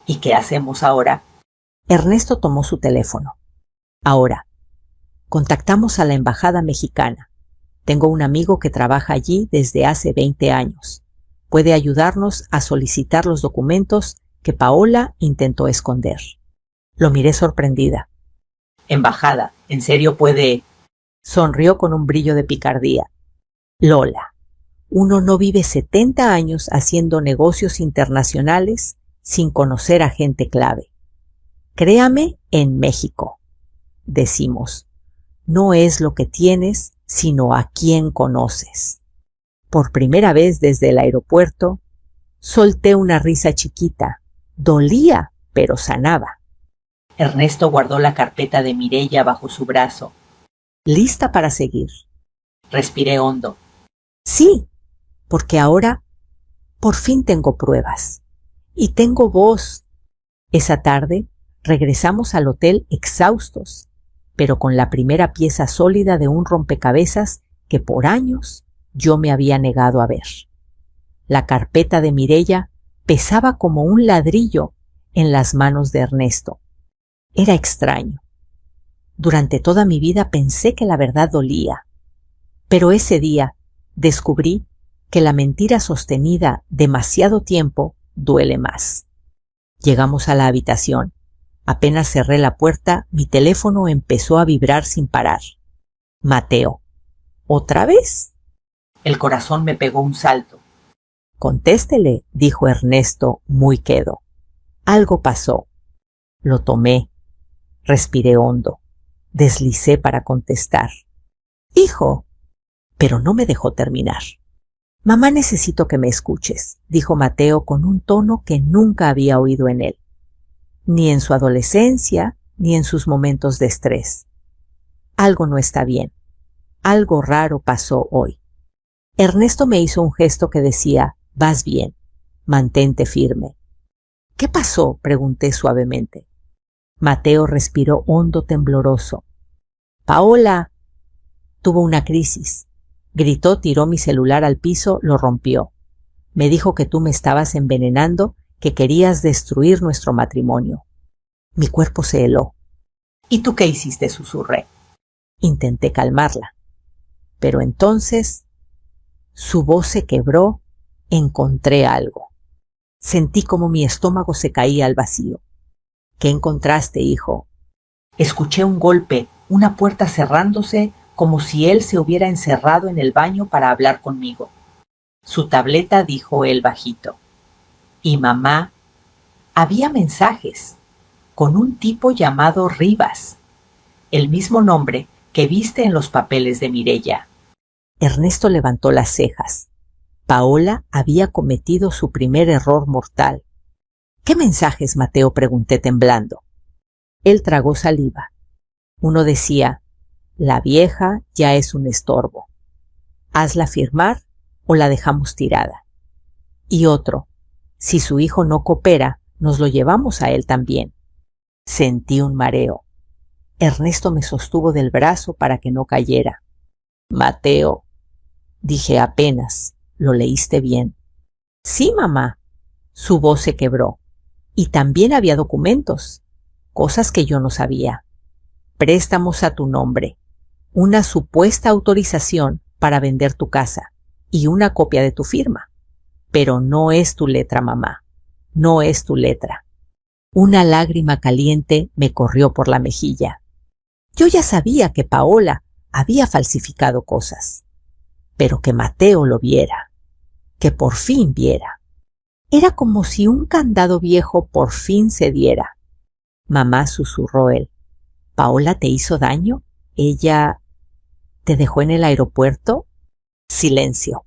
¿Y qué hacemos ahora? Ernesto tomó su teléfono. Ahora, contactamos a la embajada mexicana. Tengo un amigo que trabaja allí desde hace 20 años. Puede ayudarnos a solicitar los documentos que Paola intentó esconder. Lo miré sorprendida. Embajada, ¿en serio puede? Sonrió con un brillo de picardía. Lola, uno no vive 70 años haciendo negocios internacionales sin conocer a gente clave. Créame en México. Decimos, no es lo que tienes, sino a quién conoces. Por primera vez desde el aeropuerto, solté una risa chiquita. Dolía, pero sanaba. Ernesto guardó la carpeta de Mireya bajo su brazo. Lista para seguir. Respiré hondo. Sí, porque ahora por fin tengo pruebas. Y tengo voz. Esa tarde regresamos al hotel exhaustos, pero con la primera pieza sólida de un rompecabezas que por años yo me había negado a ver. La carpeta de Mireya pesaba como un ladrillo en las manos de Ernesto. Era extraño. Durante toda mi vida pensé que la verdad dolía, pero ese día descubrí que la mentira sostenida demasiado tiempo duele más. Llegamos a la habitación. Apenas cerré la puerta, mi teléfono empezó a vibrar sin parar. Mateo. ¿Otra vez? El corazón me pegó un salto. Contéstele, dijo Ernesto muy quedo. Algo pasó. Lo tomé. Respiré hondo. Deslicé para contestar. Hijo. Pero no me dejó terminar. Mamá, necesito que me escuches, dijo Mateo con un tono que nunca había oído en él. Ni en su adolescencia, ni en sus momentos de estrés. Algo no está bien. Algo raro pasó hoy. Ernesto me hizo un gesto que decía, vas bien, mantente firme. ¿Qué pasó?, pregunté suavemente. Mateo respiró hondo, tembloroso. Paola tuvo una crisis. Gritó, tiró mi celular al piso, lo rompió. Me dijo que tú me estabas envenenando, que querías destruir nuestro matrimonio. Mi cuerpo se heló. ¿Y tú qué hiciste?, susurré. Intenté calmarla. Pero entonces su voz se quebró, encontré algo. Sentí como mi estómago se caía al vacío. ¿Qué encontraste, hijo? Escuché un golpe, una puerta cerrándose, como si él se hubiera encerrado en el baño para hablar conmigo. Su tableta, dijo él bajito. Y mamá, había mensajes, con un tipo llamado Rivas, el mismo nombre que viste en los papeles de Mireya. Ernesto levantó las cejas. Paola había cometido su primer error mortal. ¿Qué mensajes, Mateo?, pregunté temblando. Él tragó saliva. Uno decía, la vieja ya es un estorbo. Hazla firmar o la dejamos tirada. Y otro, si su hijo no coopera, nos lo llevamos a él también. Sentí un mareo. Ernesto me sostuvo del brazo para que no cayera. Mateo, dije apenas, ¿lo leíste bien? Sí, mamá. Su voz se quebró. Y también había documentos, cosas que yo no sabía. Préstamos a tu nombre, una supuesta autorización para vender tu casa y una copia de tu firma. Pero no es tu letra, mamá. No es tu letra. Una lágrima caliente me corrió por la mejilla. Yo ya sabía que Paola había falsificado cosas, pero que Mateo lo viera, que por fin viera. Era como si un candado viejo por fin cediera. Mamá, susurró él. ¿Paola te hizo daño? ¿Ella te dejó en el aeropuerto? Silencio.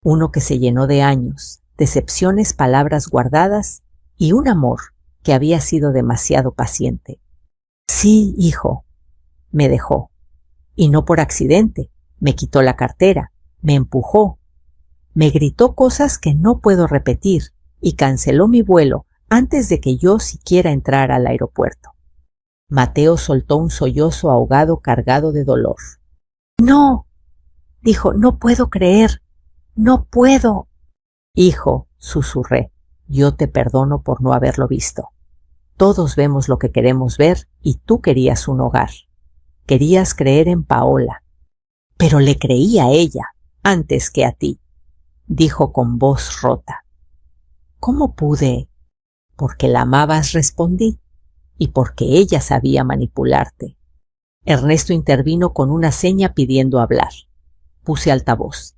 Uno que se llenó de años, decepciones, palabras guardadas y un amor que había sido demasiado paciente. Sí, hijo, me dejó. Y no por accidente. Me quitó la cartera, me empujó, me gritó cosas que no puedo repetir y canceló mi vuelo antes de que yo siquiera entrara al aeropuerto. Mateo soltó un sollozo ahogado cargado de dolor. No, dijo, no puedo creer, no puedo. Hijo, susurré, yo te perdono por no haberlo visto. Todos vemos lo que queremos ver y tú querías un hogar. Querías creer en Paola. Pero le creí a ella antes que a ti, dijo con voz rota. ¿Cómo pude? Porque la amabas, respondí, y porque ella sabía manipularte. Ernesto intervino con una seña pidiendo hablar. Puse altavoz.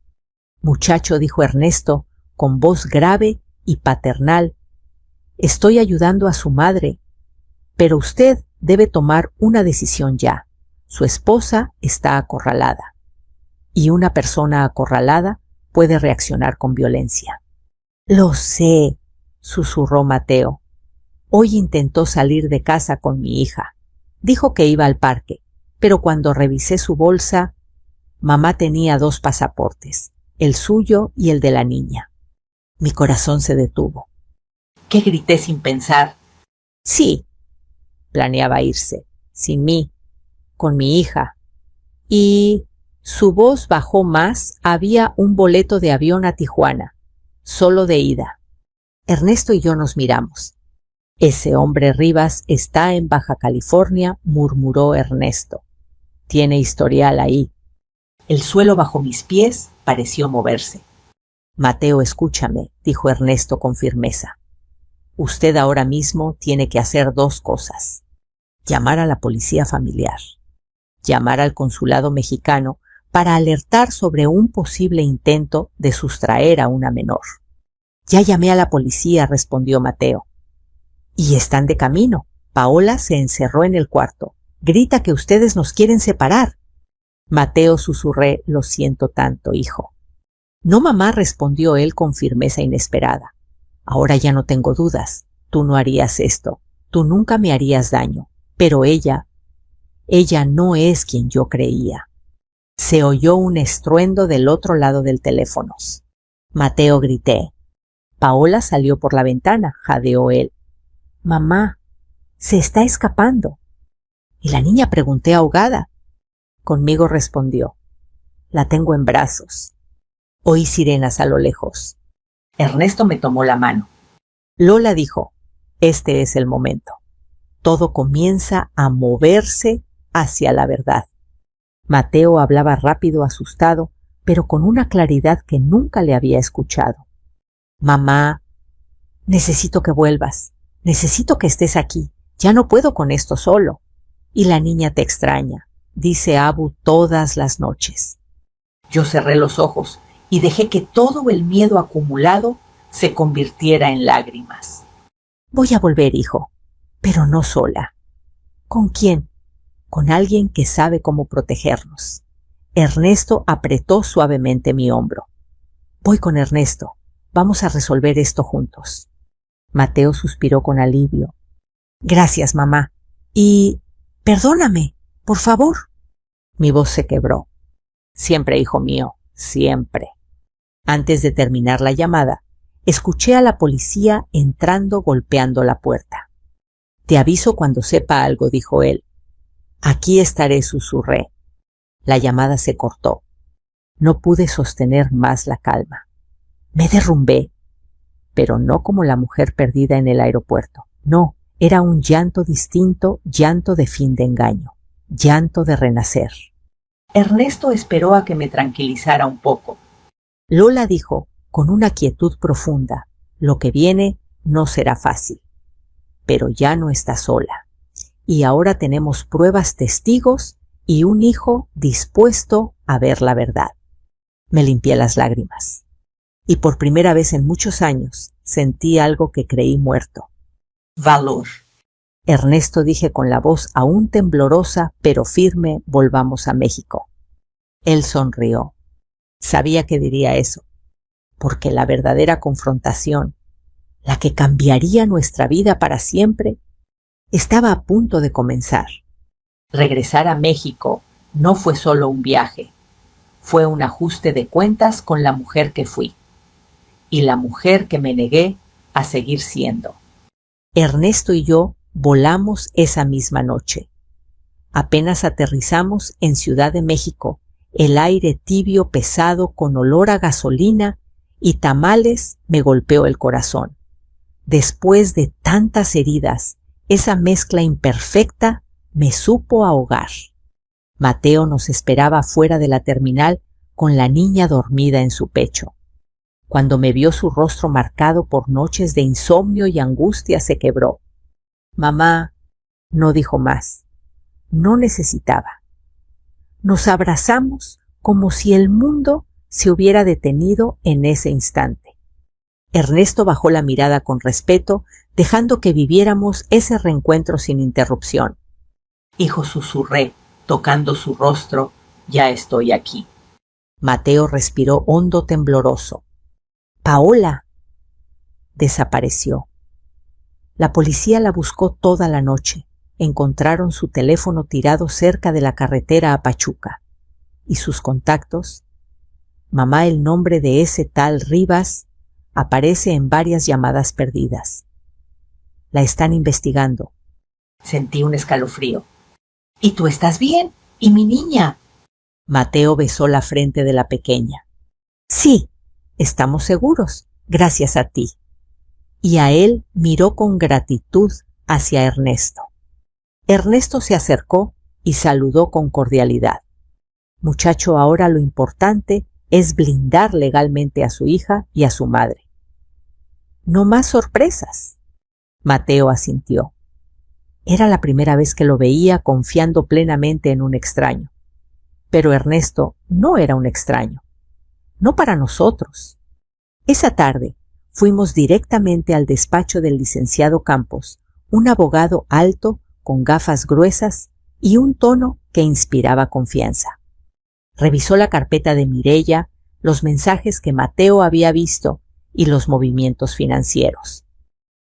Muchacho, dijo Ernesto, con voz grave y paternal, estoy ayudando a su madre, pero usted debe tomar una decisión ya. Su esposa está acorralada, y una persona acorralada puede reaccionar con violencia. Lo sé, susurró Mateo. Hoy intentó salir de casa con mi hija. Dijo que iba al parque, pero cuando revisé su bolsa, mamá tenía 2 pasaportes, el suyo y el de la niña. Mi corazón se detuvo. ¿Qué grité sin pensar? Sí, planeaba irse, sin mí, con mi hija. Y su voz bajó más, había un boleto de avión a Tijuana, solo de ida. Ernesto y yo nos miramos. Ese hombre Rivas está en Baja California, murmuró Ernesto. Tiene historial ahí. El suelo bajo mis pies pareció moverse. Mateo, escúchame, dijo Ernesto con firmeza. Usted ahora mismo tiene que hacer 2 cosas. Llamar a la policía familiar. Llamar al consulado mexicano para alertar sobre un posible intento de sustraer a una menor. Ya llamé a la policía, respondió Mateo. Y están de camino. Paola se encerró en el cuarto. Grita que ustedes nos quieren separar. Mateo, susurré, lo siento tanto, hijo. No, mamá, respondió él con firmeza inesperada. Ahora ya no tengo dudas. Tú no harías esto. Tú nunca me harías daño. Pero ella no es quien yo creía. Se oyó un estruendo del otro lado del teléfono. Mateo, grité. Paola salió por la ventana, jadeó él. Mamá, se está escapando. ¿Y la niña?, pregunté ahogada. Conmigo, respondió. La tengo en brazos. Oí sirenas a lo lejos. Ernesto me tomó la mano. Lola, dijo, este es el momento. Todo comienza a moverse hacia la verdad. Mateo hablaba rápido, asustado, pero con una claridad que nunca le había escuchado. Mamá, necesito que vuelvas. Necesito que estés aquí. Ya no puedo con esto solo. Y la niña te extraña, dice Abu todas las noches. Yo cerré los ojos y dejé que todo el miedo acumulado se convirtiera en lágrimas. Voy a volver, hijo, pero no sola. ¿Con quién? Con alguien que sabe cómo protegernos. Ernesto apretó suavemente mi hombro. Voy con Ernesto. Vamos a resolver esto juntos. Mateo suspiró con alivio. Gracias, mamá. Y perdóname, por favor. Mi voz se quebró. Siempre, hijo mío, siempre. Antes de terminar la llamada, escuché a la policía entrando golpeando la puerta. Te aviso cuando sepa algo, dijo él. Aquí estaré, susurré. La llamada se cortó. No pude sostener más la calma. Me derrumbé, pero no como la mujer perdida en el aeropuerto. No, era un llanto distinto, llanto de fin de engaño, llanto de renacer. Ernesto esperó a que me tranquilizara un poco. Lola dijo, con una quietud profunda, lo que viene no será fácil. Pero ya no está sola. Y ahora tenemos pruebas, testigos y un hijo dispuesto a ver la verdad. Me limpié las lágrimas. Y por primera vez en muchos años sentí algo que creí muerto. Valor. Ernesto, dije con la voz aún temblorosa pero firme, volvamos a México. Él sonrió. Sabía que diría eso, porque la verdadera confrontación, la que cambiaría nuestra vida para siempre, estaba a punto de comenzar. Regresar a México no fue solo un viaje, fue un ajuste de cuentas con la mujer que fui y la mujer que me negué a seguir siendo. Ernesto y yo volamos esa misma noche. Apenas aterrizamos en Ciudad de México, el aire tibio pesado con olor a gasolina y tamales me golpeó el corazón. Después de tantas heridas, esa mezcla imperfecta me supo ahogar. Mateo nos esperaba fuera de la terminal con la niña dormida en su pecho. Cuando me vio su rostro marcado por noches de insomnio y angustia, se quebró. Mamá, no dijo más. No necesitaba. Nos abrazamos como si el mundo se hubiera detenido en ese instante. Ernesto bajó la mirada con respeto, dejando que viviéramos ese reencuentro sin interrupción. Hijo, susurré, tocando su rostro, ya estoy aquí. Mateo respiró hondo, tembloroso. Paola. Desapareció. La policía la buscó toda la noche. Encontraron su teléfono tirado cerca de la carretera a Pachuca. ¿Y sus contactos? Mamá, el nombre de ese tal Rivas aparece en varias llamadas perdidas. La están investigando. Sentí un escalofrío. ¿Y tú estás bien? ¿Y mi niña? Mateo besó la frente de la pequeña. Sí, estamos seguros, gracias a ti. Y a él miró con gratitud hacia Ernesto. Ernesto se acercó y saludó con cordialidad. Muchacho, ahora lo importante es blindar legalmente a su hija y a su madre. No más sorpresas. Mateo asintió. Era la primera vez que lo veía confiando plenamente en un extraño. Pero Ernesto no era un extraño. No para nosotros. Esa tarde fuimos directamente al despacho del licenciado Campos, un abogado alto con gafas gruesas y un tono que inspiraba confianza. Revisó la carpeta de Mireya, los mensajes que Mateo había visto y los movimientos financieros.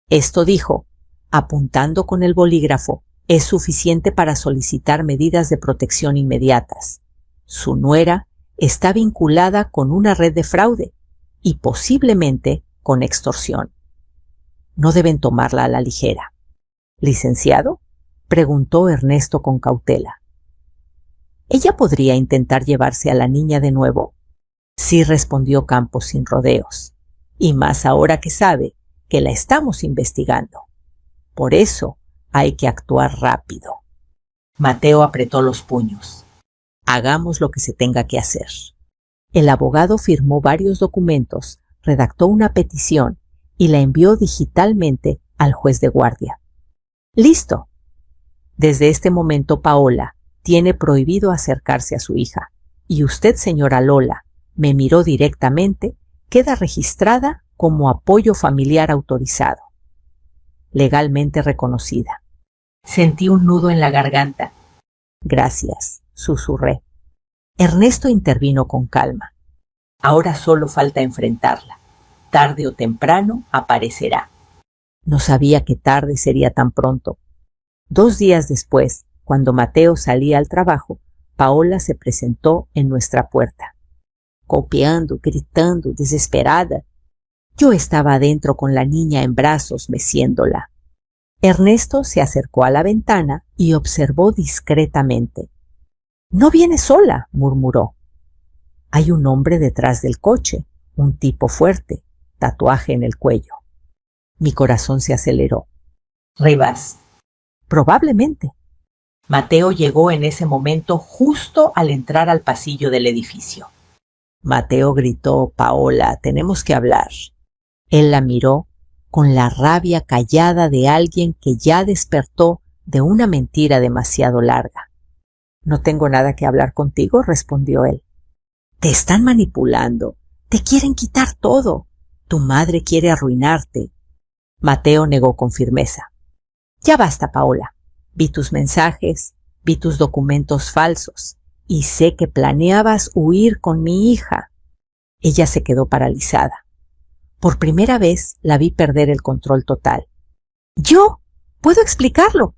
Esto dijo, apuntando con el bolígrafo, es suficiente para solicitar medidas de protección inmediatas. Su nuera está vinculada con una red de fraude y posiblemente con extorsión. No deben tomarla a la ligera. ¿Licenciado?, preguntó Ernesto con cautela. ¿Ella podría intentar llevarse a la niña de nuevo? Sí, respondió Campos sin rodeos, y más ahora que sabe que la estamos investigando. Por eso hay que actuar rápido. Mateo apretó los puños. Hagamos lo que se tenga que hacer. El abogado firmó varios documentos, redactó una petición y la envió digitalmente al juez de guardia. ¡Listo! Desde este momento Paola tiene prohibido acercarse a su hija, y usted, señora Lola, me miró directamente, queda registrada como apoyo familiar autorizado. Legalmente reconocida. Sentí un nudo en la garganta. Gracias, susurré. Ernesto intervino con calma. Ahora solo falta enfrentarla. Tarde o temprano aparecerá. No sabía que tarde sería tan pronto. 2 días después, cuando Mateo salía al trabajo, Paola se presentó en nuestra puerta. Copiando, gritando, desesperada. Yo estaba adentro con la niña en brazos, meciéndola. Ernesto se acercó a la ventana y observó discretamente. «No viene sola», murmuró. «Hay un hombre detrás del coche, un tipo fuerte, tatuaje en el cuello». Mi corazón se aceleró. «Rivas». «Probablemente». Mateo llegó en ese momento justo al entrar al pasillo del edificio. Mateo gritó: «Paola, tenemos que hablar». Él la miró con la rabia callada de alguien que ya despertó de una mentira demasiado larga. «No tengo nada que hablar contigo», respondió él. «Te están manipulando, te quieren quitar todo, tu madre quiere arruinarte». Mateo negó con firmeza. «Ya basta, Paola. Vi tus mensajes, vi tus documentos falsos y sé que planeabas huir con mi hija». Ella se quedó paralizada. Por primera vez la vi perder el control total. «¿Yo? ¿Puedo explicarlo?»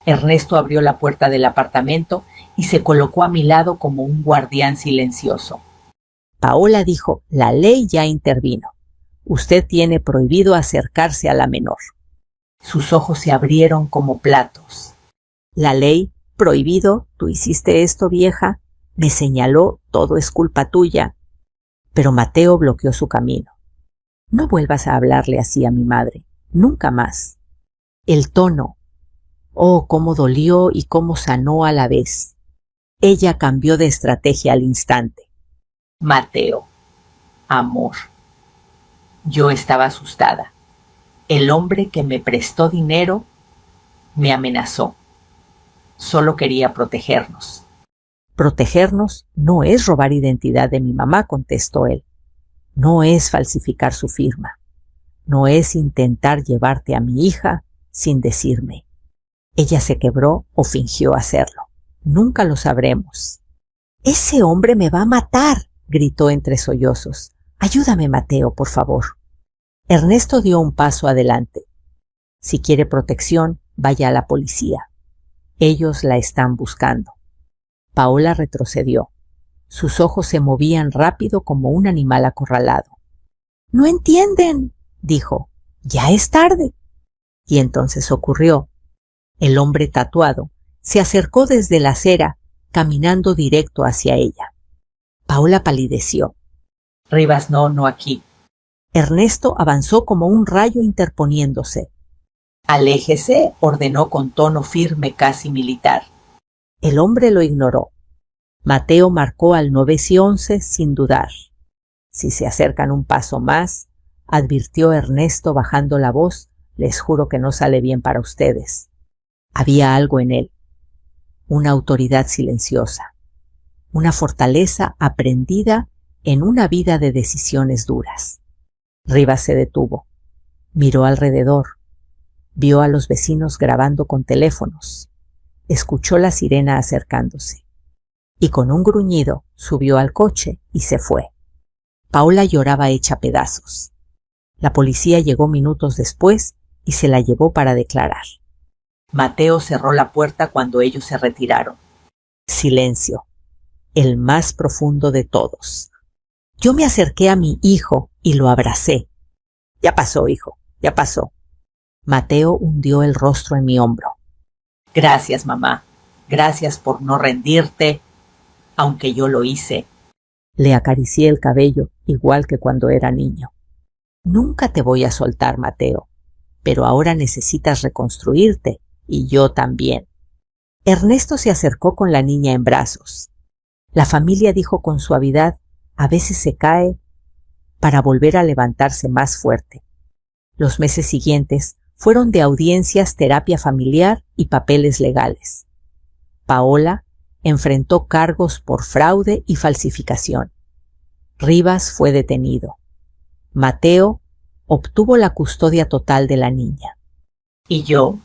Ernesto abrió la puerta del apartamento y se colocó a mi lado como un guardián silencioso. Paola dijo: «La ley ya intervino. Usted tiene prohibido acercarse a la menor». Sus ojos se abrieron como platos. La ley, prohibido, tú hiciste esto, vieja, me señaló, todo es culpa tuya. Pero Mateo bloqueó su camino. No vuelvas a hablarle así a mi madre, nunca más. El tono, oh, cómo dolió y cómo sanó a la vez. Ella cambió de estrategia al instante. Mateo, amor. Yo estaba asustada. El hombre que me prestó dinero me amenazó. Solo quería protegernos. Protegernos no es robar identidad de mi mamá, contestó él. No es falsificar su firma. No es intentar llevarte a mi hija sin decirme. Ella se quebró o fingió hacerlo. Nunca lo sabremos. Ese hombre me va a matar, gritó entre sollozos. Ayúdame, Mateo, por favor. Ernesto dio un paso adelante. Si quiere protección, vaya a la policía. Ellos la están buscando. Paola retrocedió. Sus ojos se movían rápido como un animal acorralado. —¡No entienden! —dijo. —¡Ya es tarde! Y entonces ocurrió. El hombre tatuado se acercó desde la acera, caminando directo hacia ella. Paola palideció. —Rivas, no aquí. Ernesto avanzó como un rayo interponiéndose. —Aléjese —ordenó con tono firme, casi militar. El hombre lo ignoró. Mateo marcó al 911 sin dudar. Si se acercan un paso más, advirtió Ernesto bajando la voz, les juro que no sale bien para ustedes. Había algo en él, una autoridad silenciosa, una fortaleza aprendida en una vida de decisiones duras. Rivas se detuvo, miró alrededor, vio a los vecinos grabando con teléfonos, escuchó la sirena acercándose y con un gruñido subió al coche y se fue. Paola lloraba hecha pedazos. La policía llegó minutos después y se la llevó para declarar. Mateo cerró la puerta cuando ellos se retiraron. Silencio, el más profundo de todos. Yo me acerqué a mi hijo y lo abracé. Ya pasó, hijo, ya pasó. Mateo hundió el rostro en mi hombro. Gracias, mamá. Gracias por no rendirte, aunque yo lo hice. Le acaricié el cabello, igual que cuando era niño. Nunca te voy a soltar, Mateo, pero ahora necesitas reconstruirte, y yo también. Ernesto se acercó con la niña en brazos. La familia dijo con suavidad, a veces se cae para volver a levantarse más fuerte. Los meses siguientes fueron de audiencias, terapia familiar y papeles legales. Paola enfrentó cargos por fraude y falsificación. Rivas fue detenido. Mateo obtuvo la custodia total de la niña. ¿Y yo?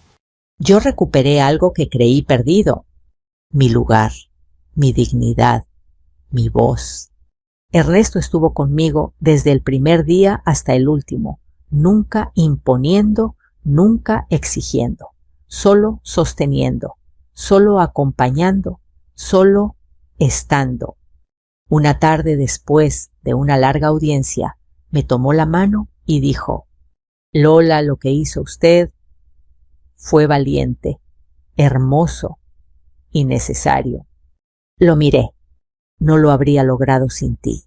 Yo recuperé algo que creí perdido. Mi lugar, mi dignidad, mi voz. Ernesto estuvo conmigo desde el primer día hasta el último, nunca imponiendo, nunca exigiendo, solo sosteniendo, solo acompañando, solo estando. Una tarde después de una larga audiencia, me tomó la mano y dijo, Lola, lo que hizo usted fue valiente, hermoso y necesario. Lo miré. No lo habría logrado sin ti.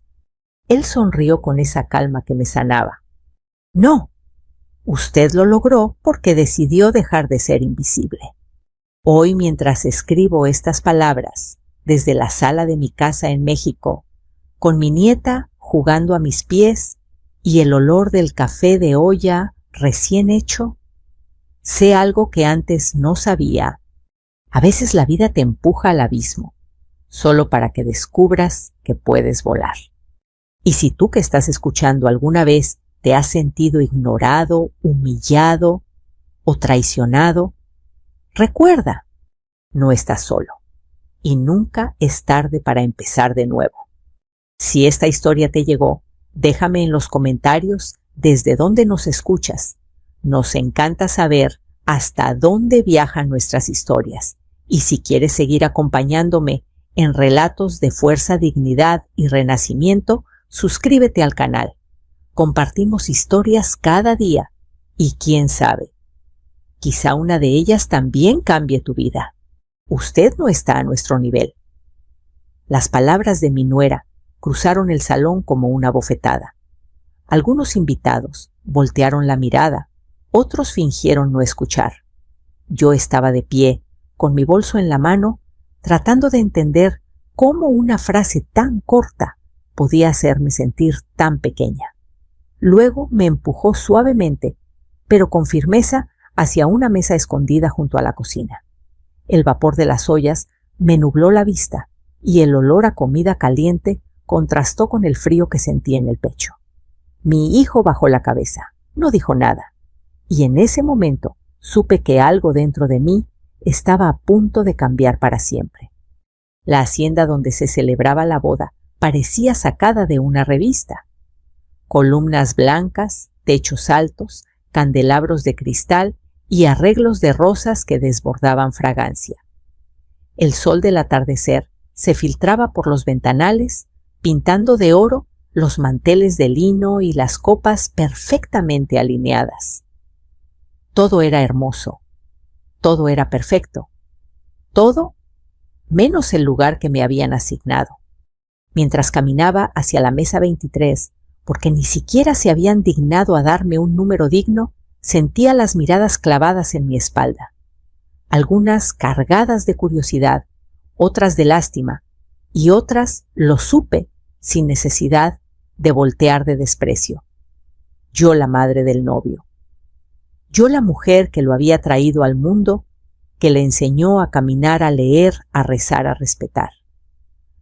Él sonrió con esa calma que me sanaba. No, usted lo logró porque decidió dejar de ser invisible. Hoy, mientras escribo estas palabras, desde la sala de mi casa en México, con mi nieta jugando a mis pies y el olor del café de olla recién hecho, sé algo que antes no sabía. A veces la vida te empuja al abismo, solo para que descubras que puedes volar. Y si tú que estás escuchando alguna vez te has sentido ignorado, humillado o traicionado, recuerda, no estás solo y nunca es tarde para empezar de nuevo. Si esta historia te llegó, déjame en los comentarios desde dónde nos escuchas. Nos encanta saber hasta dónde viajan nuestras historias. Y si quieres seguir acompañándome en relatos de fuerza, dignidad y renacimiento, suscríbete al canal. Compartimos historias cada día y quién sabe, Quizá una de ellas también cambie tu vida. Usted no está a nuestro nivel. Las palabras de mi nuera cruzaron el salón como una bofetada. Algunos invitados voltearon la mirada, otros fingieron no escuchar. Yo estaba de pie, con mi bolso en la mano, tratando de entender cómo una frase tan corta podía hacerme sentir tan pequeña. Luego me empujó suavemente, pero con firmeza, hacia una mesa escondida junto a la cocina. El vapor de las ollas me nubló la vista y el olor a comida caliente contrastó con el frío que sentí en el pecho. Mi hijo bajó la cabeza, no dijo nada, y en ese momento supe que algo dentro de mí estaba a punto de cambiar para siempre. La hacienda donde se celebraba la boda parecía sacada de una revista. Columnas blancas, techos altos, candelabros de cristal y arreglos de rosas que desbordaban fragancia. El sol del atardecer se filtraba por los ventanales, pintando de oro los manteles de lino y las copas perfectamente alineadas. Todo era hermoso, todo era perfecto, todo menos el lugar que me habían asignado. Mientras caminaba hacia la mesa 23, porque ni siquiera se habían dignado a darme un número digno, sentía las miradas clavadas en mi espalda, algunas cargadas de curiosidad, otras de lástima, y otras lo supe sin necesidad de voltear de desprecio. Yo la madre del novio. Yo la mujer que lo había traído al mundo, que le enseñó a caminar, a leer, a rezar, a respetar.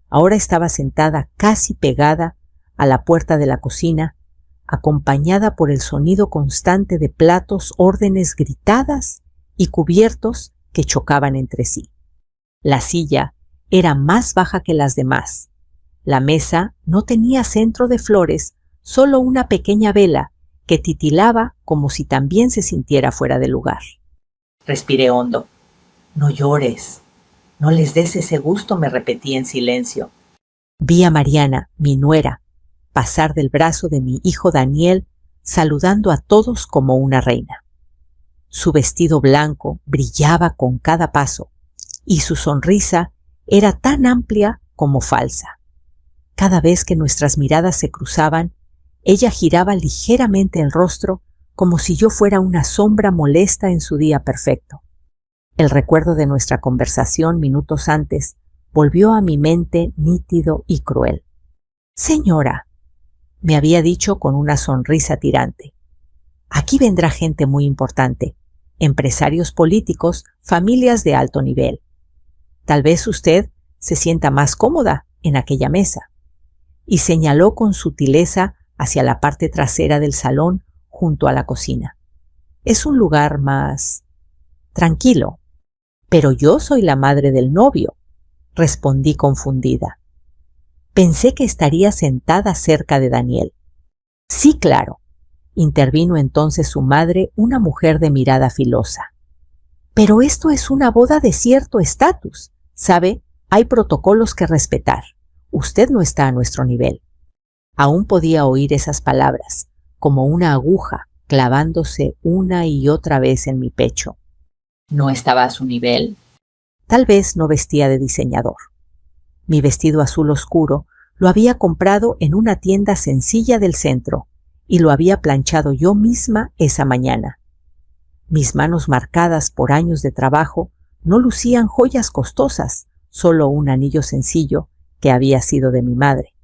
Ahora estaba sentada casi pegada a la puerta de la cocina, acompañada por el sonido constante de platos, órdenes gritadas y cubiertos que chocaban entre sí. La silla era más baja que las demás. La mesa no tenía centro de flores, solo una pequeña vela que titilaba como si también se sintiera fuera de lugar. Respiré hondo. No llores, no les des ese gusto, me repetí en silencio. Vi a Mariana, mi nuera, pasar del brazo de mi hijo Daniel, saludando a todos como una reina. Su vestido blanco brillaba con cada paso, y su sonrisa era tan amplia como falsa. Cada vez que nuestras miradas se cruzaban, ella giraba ligeramente el rostro como si yo fuera una sombra molesta en su día perfecto. El recuerdo de nuestra conversación minutos antes volvió a mi mente nítido y cruel. Señora, me había dicho con una sonrisa tirante, aquí vendrá gente muy importante, empresarios políticos, familias de alto nivel. Tal vez usted se sienta más cómoda en aquella mesa. Y señaló con sutileza hacia la parte trasera del salón junto a la cocina. Es un lugar más tranquilo. Pero yo soy la madre del novio, respondí confundida. Pensé que estaría sentada cerca de Daniel. Sí, claro, intervino entonces su madre, una mujer de mirada filosa. Pero esto es una boda de cierto estatus. ¿Sabe? Hay protocolos que respetar. Usted no está a nuestro nivel. Aún podía oír esas palabras, como una aguja clavándose una y otra vez en mi pecho. ¿No estaba a su nivel? Tal vez no vestía de diseñador. Mi vestido azul oscuro lo había comprado en una tienda sencilla del centro y lo había planchado yo misma esa mañana. Mis manos marcadas por años de trabajo no lucían joyas costosas, solo un anillo sencillo que había sido de mi madre.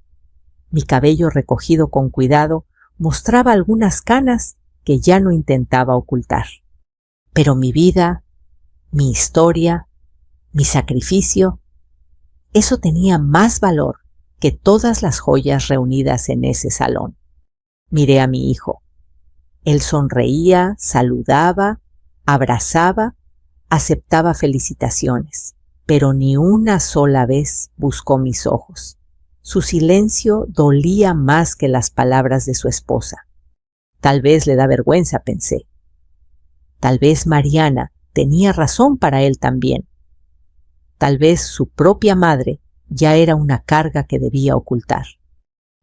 Mi cabello recogido con cuidado mostraba algunas canas que ya no intentaba ocultar. Pero mi vida, mi historia, mi sacrificio, eso tenía más valor que todas las joyas reunidas en ese salón. Miré a mi hijo. Él sonreía, saludaba, abrazaba, aceptaba felicitaciones, pero ni una sola vez buscó mis ojos. Su silencio dolía más que las palabras de su esposa. Tal vez le da vergüenza, pensé. Tal vez Mariana tenía razón para él también. Tal vez su propia madre ya era una carga que debía ocultar.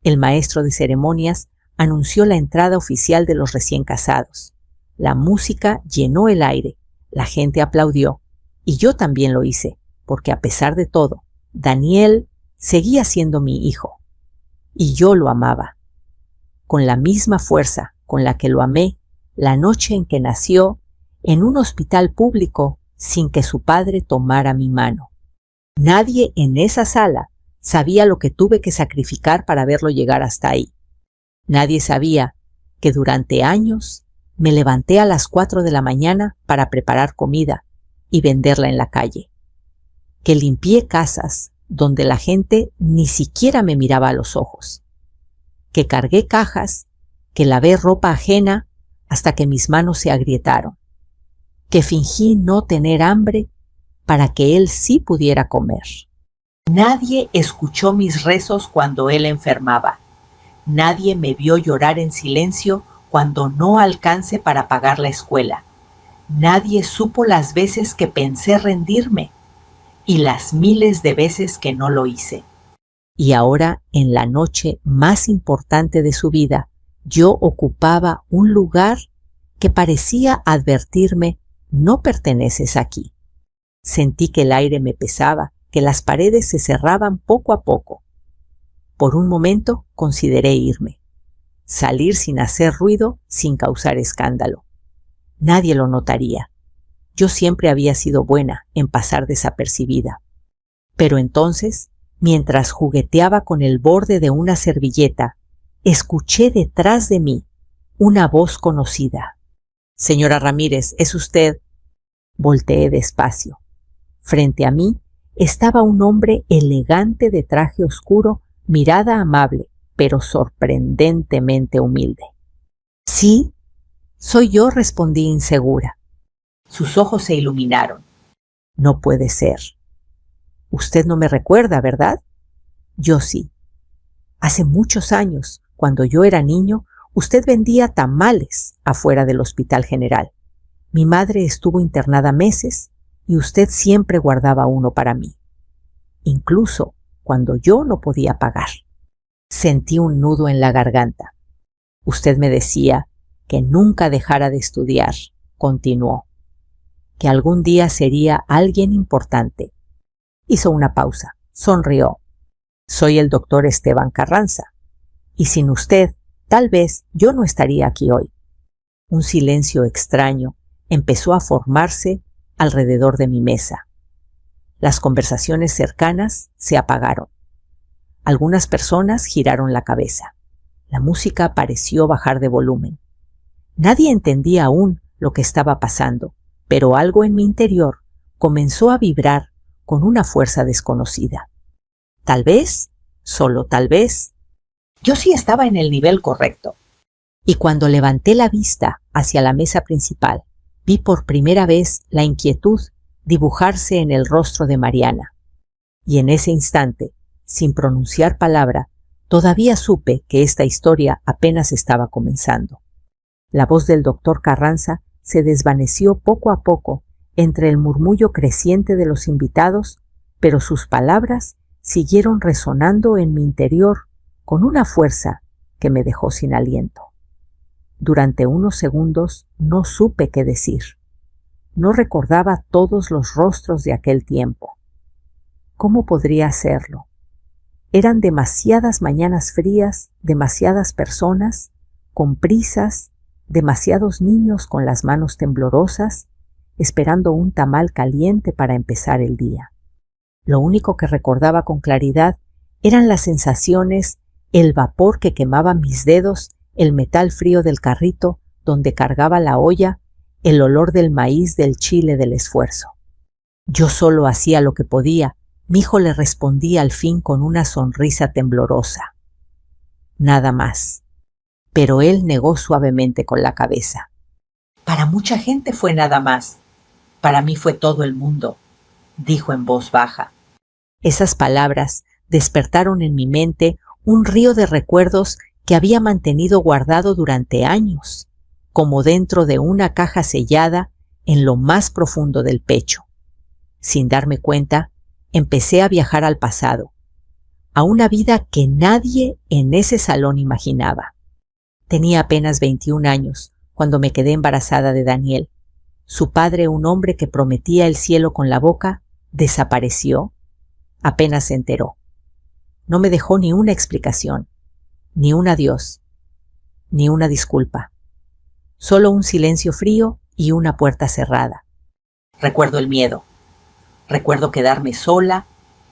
El maestro de ceremonias anunció la entrada oficial de los recién casados. La música llenó el aire La gente aplaudió, y yo también lo hice, porque a pesar de todo, Daniel seguía siendo mi hijo, y yo lo amaba, con la misma fuerza con la que lo amé la noche en que nació en un hospital público sin que su padre tomara mi mano. Nadie en esa sala sabía lo que tuve que sacrificar para verlo llegar hasta ahí. Nadie sabía que durante años me levanté a las 4 de la mañana para preparar comida y venderla en la calle, que limpié casas donde la gente ni siquiera me miraba a los ojos, que cargué cajas, que lavé ropa ajena hasta que mis manos se agrietaron, que fingí no tener hambre para que él sí pudiera comer. Nadie escuchó mis rezos cuando él enfermaba. Nadie me vio llorar en silencio cuando no alcance para pagar la escuela. Nadie supo las veces que pensé rendirme y las miles de veces que no lo hice. Y ahora, en la noche más importante de su vida, yo ocupaba un lugar que parecía advertirme: no perteneces aquí. Sentí que el aire me pesaba, que las paredes se cerraban poco a poco. Por un momento consideré irme, salir sin hacer ruido, sin causar escándalo. Nadie lo notaría. Yo siempre había sido buena en pasar desapercibida. Pero entonces, mientras jugueteaba con el borde de una servilleta, escuché detrás de mí una voz conocida. «Señora Ramírez, ¿es usted?» Volteé despacio. Frente a mí estaba un hombre elegante de traje oscuro, mirada amable, pero sorprendentemente humilde. «Sí, soy yo», respondí insegura. Sus ojos se iluminaron. «No puede ser. Usted no me recuerda, ¿verdad?» «Yo sí. Hace muchos años, cuando yo era niño, usted vendía tamales afuera del Hospital General. Mi madre estuvo internada meses y usted siempre guardaba uno para mí, incluso cuando yo no podía pagar». Sentí un nudo en la garganta. «Usted me decía que nunca dejara de estudiar», continuó, «que algún día sería alguien importante». Hizo una pausa, sonrió. «Soy el doctor Esteban Carranza, y sin usted, tal vez yo no estaría aquí hoy». Un silencio extraño empezó a formarse alrededor de mi mesa. Las conversaciones cercanas se apagaron. Algunas personas giraron la cabeza. La música pareció bajar de volumen. Nadie entendía aún lo que estaba pasando, pero algo en mi interior comenzó a vibrar con una fuerza desconocida. Tal vez, solo tal vez, yo sí estaba en el nivel correcto. Y cuando levanté la vista hacia la mesa principal, vi por primera vez la inquietud dibujarse en el rostro de Mariana. Y en ese instante, sin pronunciar palabra, todavía supe que esta historia apenas estaba comenzando. La voz del doctor Carranza se desvaneció poco a poco entre el murmullo creciente de los invitados, pero sus palabras siguieron resonando en mi interior con una fuerza que me dejó sin aliento. Durante unos segundos no supe qué decir. No recordaba todos los rostros de aquel tiempo. ¿Cómo podría hacerlo? Eran demasiadas mañanas frías, demasiadas personas, con prisas, demasiados niños con las manos temblorosas, esperando un tamal caliente para empezar el día. Lo único que recordaba con claridad eran las sensaciones, el vapor que quemaba mis dedos, el metal frío del carrito donde cargaba la olla, el olor del maíz, del chile, del esfuerzo. Yo solo hacía lo que podía. Mi hijo le respondía al fin con una sonrisa temblorosa. Nada más. Pero él negó suavemente con la cabeza. «Para mucha gente fue nada más. Para mí fue todo el mundo», dijo en voz baja. Esas palabras despertaron en mi mente un río de recuerdos que había mantenido guardado durante años, como dentro de una caja sellada en lo más profundo del pecho. Sin darme cuenta, empecé a viajar al pasado, a una vida que nadie en ese salón imaginaba. Tenía apenas 21 años cuando me quedé embarazada de Daniel. Su padre, un hombre que prometía el cielo con la boca, desapareció apenas se enteró. No me dejó ni una explicación, ni un adiós, ni una disculpa. Solo un silencio frío y una puerta cerrada. Recuerdo el miedo. Recuerdo quedarme sola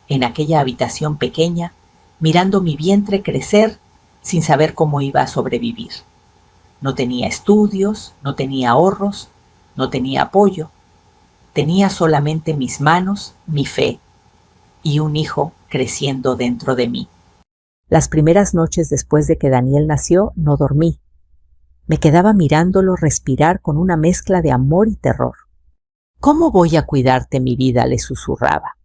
en aquella habitación pequeña, mirando mi vientre crecer sin saber cómo iba a sobrevivir. No tenía estudios, no tenía ahorros, no tenía apoyo. Tenía solamente mis manos, mi fe y un hijo creciendo dentro de mí. Las primeras noches después de que Daniel nació no dormí. Me quedaba mirándolo respirar con una mezcla de amor y terror. ¿Cómo voy a cuidarte, mi vida?, le susurraba.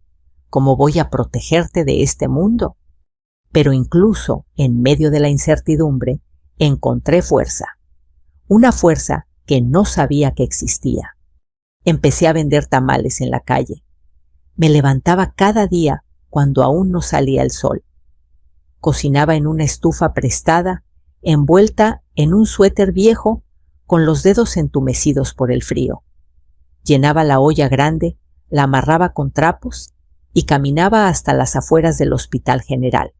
¿Cómo voy a protegerte de este mundo? Pero incluso en medio de la incertidumbre encontré fuerza. Una fuerza que no sabía que existía. Empecé a vender tamales en la calle. Me levantaba cada día cuando aún no salía el sol. Cocinaba en una estufa prestada, envuelta en un suéter viejo, con los dedos entumecidos por el frío. Llenaba la olla grande, la amarraba con trapos y caminaba hasta las afueras del Hospital General.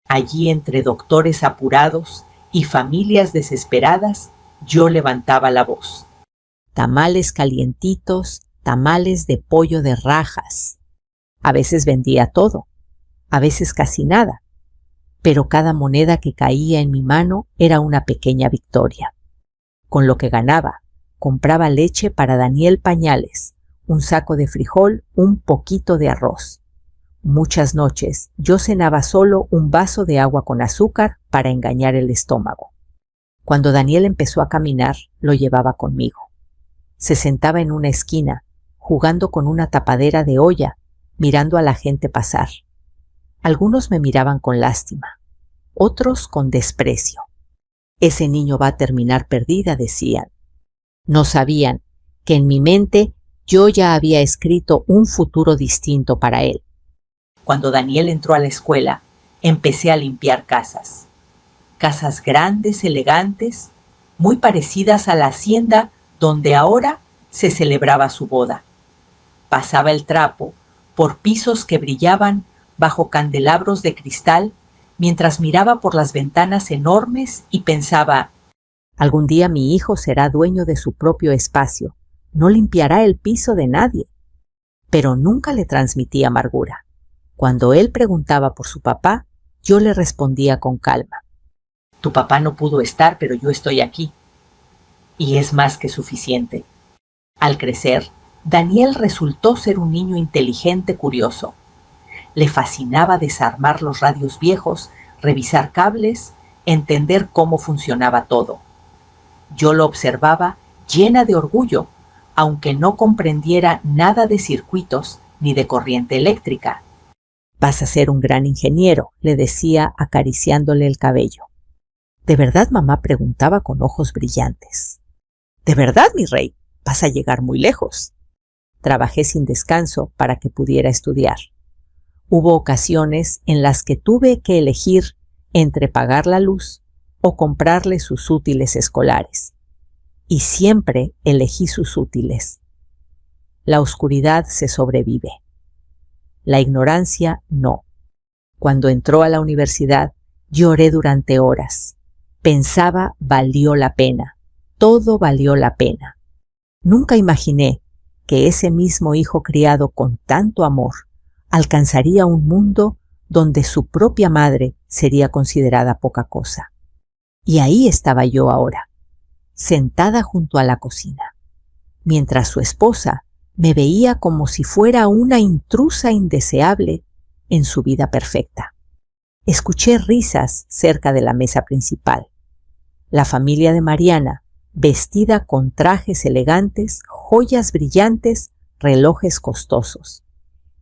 Allí, entre doctores apurados y familias desesperadas, yo levantaba la voz. Tamales calientitos, tamales de pollo de rajas. A veces vendía todo, a veces casi nada, pero cada moneda que caía en mi mano era una pequeña victoria. Con lo que ganaba, compraba leche para Daniel pañales, un saco de frijol, un poquito de arroz. Muchas noches yo cenaba solo un vaso de agua con azúcar para engañar el estómago. Cuando Daniel empezó a caminar, lo llevaba conmigo. Se sentaba en una esquina, jugando con una tapadera de olla, mirando a la gente pasar. Algunos me miraban con lástima, otros con desprecio. Ese niño va a terminar perdida, decían. No sabían que en mi mente yo ya había escrito un futuro distinto para él. Cuando Daniel entró a la escuela, empecé a limpiar casas. Casas grandes, elegantes, muy parecidas a la hacienda donde ahora se celebraba su boda. Pasaba el trapo por pisos que brillaban bajo candelabros de cristal mientras miraba por las ventanas enormes y pensaba: algún día mi hijo será dueño de su propio espacio, no limpiará el piso de nadie. Pero nunca le transmití amargura. Cuando él preguntaba por su papá, yo le respondía con calma: tu papá no pudo estar, pero yo estoy aquí. Y es más que suficiente. Al crecer, Daniel resultó ser un niño inteligente, curioso. Le fascinaba desarmar los radios viejos, revisar cables, entender cómo funcionaba todo. Yo lo observaba llena de orgullo, aunque no comprendiera nada de circuitos ni de corriente eléctrica. Vas a ser un gran ingeniero, le decía acariciándole el cabello. ¿De verdad, mamá?, preguntaba con ojos brillantes. ¿De verdad, mi rey? Vas a llegar muy lejos. Trabajé sin descanso para que pudiera estudiar. Hubo ocasiones en las que tuve que elegir entre pagar la luz o comprarle sus útiles escolares. Y siempre elegí sus útiles. La oscuridad se sobrevive. La ignorancia no. Cuando entró a la universidad, lloré durante horas. Pensaba, valió la pena. Todo valió la pena. Nunca imaginé que ese mismo hijo criado con tanto amor alcanzaría un mundo donde su propia madre sería considerada poca cosa. Y ahí estaba yo ahora, sentada junto a la cocina, mientras su esposa me veía como si fuera una intrusa indeseable en su vida perfecta. Escuché risas cerca de la mesa principal. La familia de Mariana, vestida con trajes elegantes, joyas brillantes, relojes costosos.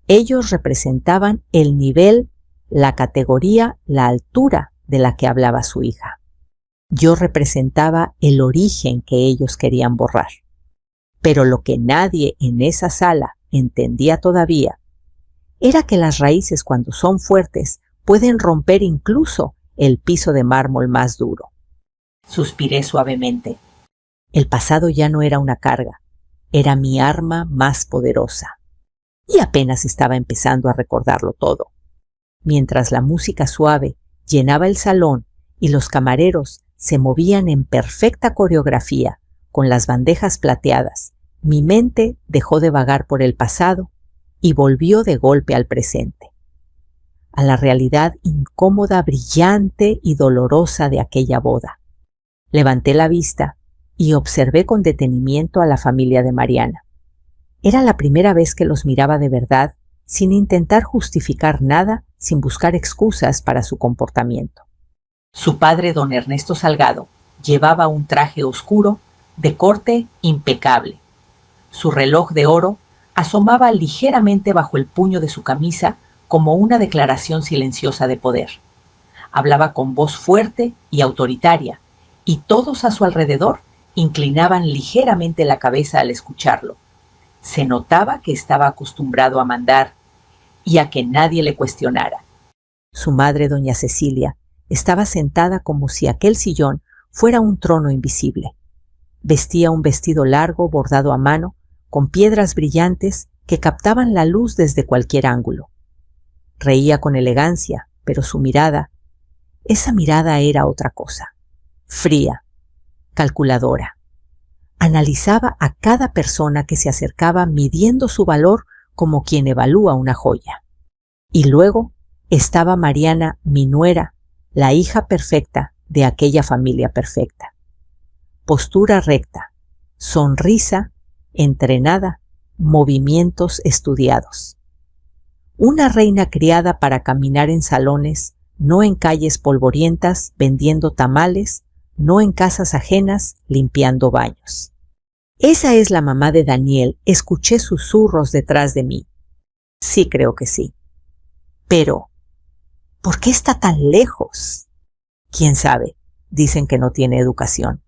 Ellos representaban el nivel, la categoría, la altura de la que hablaba su hija. Yo representaba el origen que ellos querían borrar. Pero lo que nadie en esa sala entendía todavía era que las raíces, cuando son fuertes, pueden romper incluso el piso de mármol más duro. Suspiré suavemente. El pasado ya no era una carga. era mi arma más poderosa. Y apenas estaba empezando a recordarlo todo. Mientras la música suave llenaba el salón y los camareros se movían en perfecta coreografía con las bandejas plateadas, mi mente dejó de vagar por el pasado y volvió de golpe al presente, a la realidad incómoda, brillante y dolorosa de aquella boda. Levanté la vista y observé con detenimiento a la familia de Mariana. Era la primera vez que los miraba de verdad, sin intentar justificar nada, sin buscar excusas para su comportamiento. Su padre, don Ernesto Salgado, llevaba un traje oscuro de corte impecable. Su reloj de oro asomaba ligeramente bajo el puño de su camisa como una declaración silenciosa de poder. Hablaba con voz fuerte y autoritaria, y todos a su alrededor inclinaban ligeramente la cabeza al escucharlo. Se notaba que estaba acostumbrado a mandar y a que nadie le cuestionara. Su madre, doña Cecilia, estaba sentada como si aquel sillón fuera un trono invisible. Vestía un vestido largo bordado a mano, con piedras brillantes que captaban la luz desde cualquier ángulo. Reía con elegancia, pero su mirada, esa mirada era otra cosa. Fría, calculadora. Analizaba a cada persona que se acercaba midiendo su valor como quien evalúa una joya. Y luego estaba Mariana, mi nuera, la hija perfecta de aquella familia perfecta. Postura recta, sonrisa entrenada, movimientos estudiados. Una reina criada para caminar en salones, no en calles polvorientas vendiendo tamales, no en casas ajenas limpiando baños. Esa es la mamá de Daniel, escuché susurros detrás de mí. Sí, creo que sí. Pero, ¿por qué está tan lejos? ¿Quién sabe? Dicen que no tiene educación.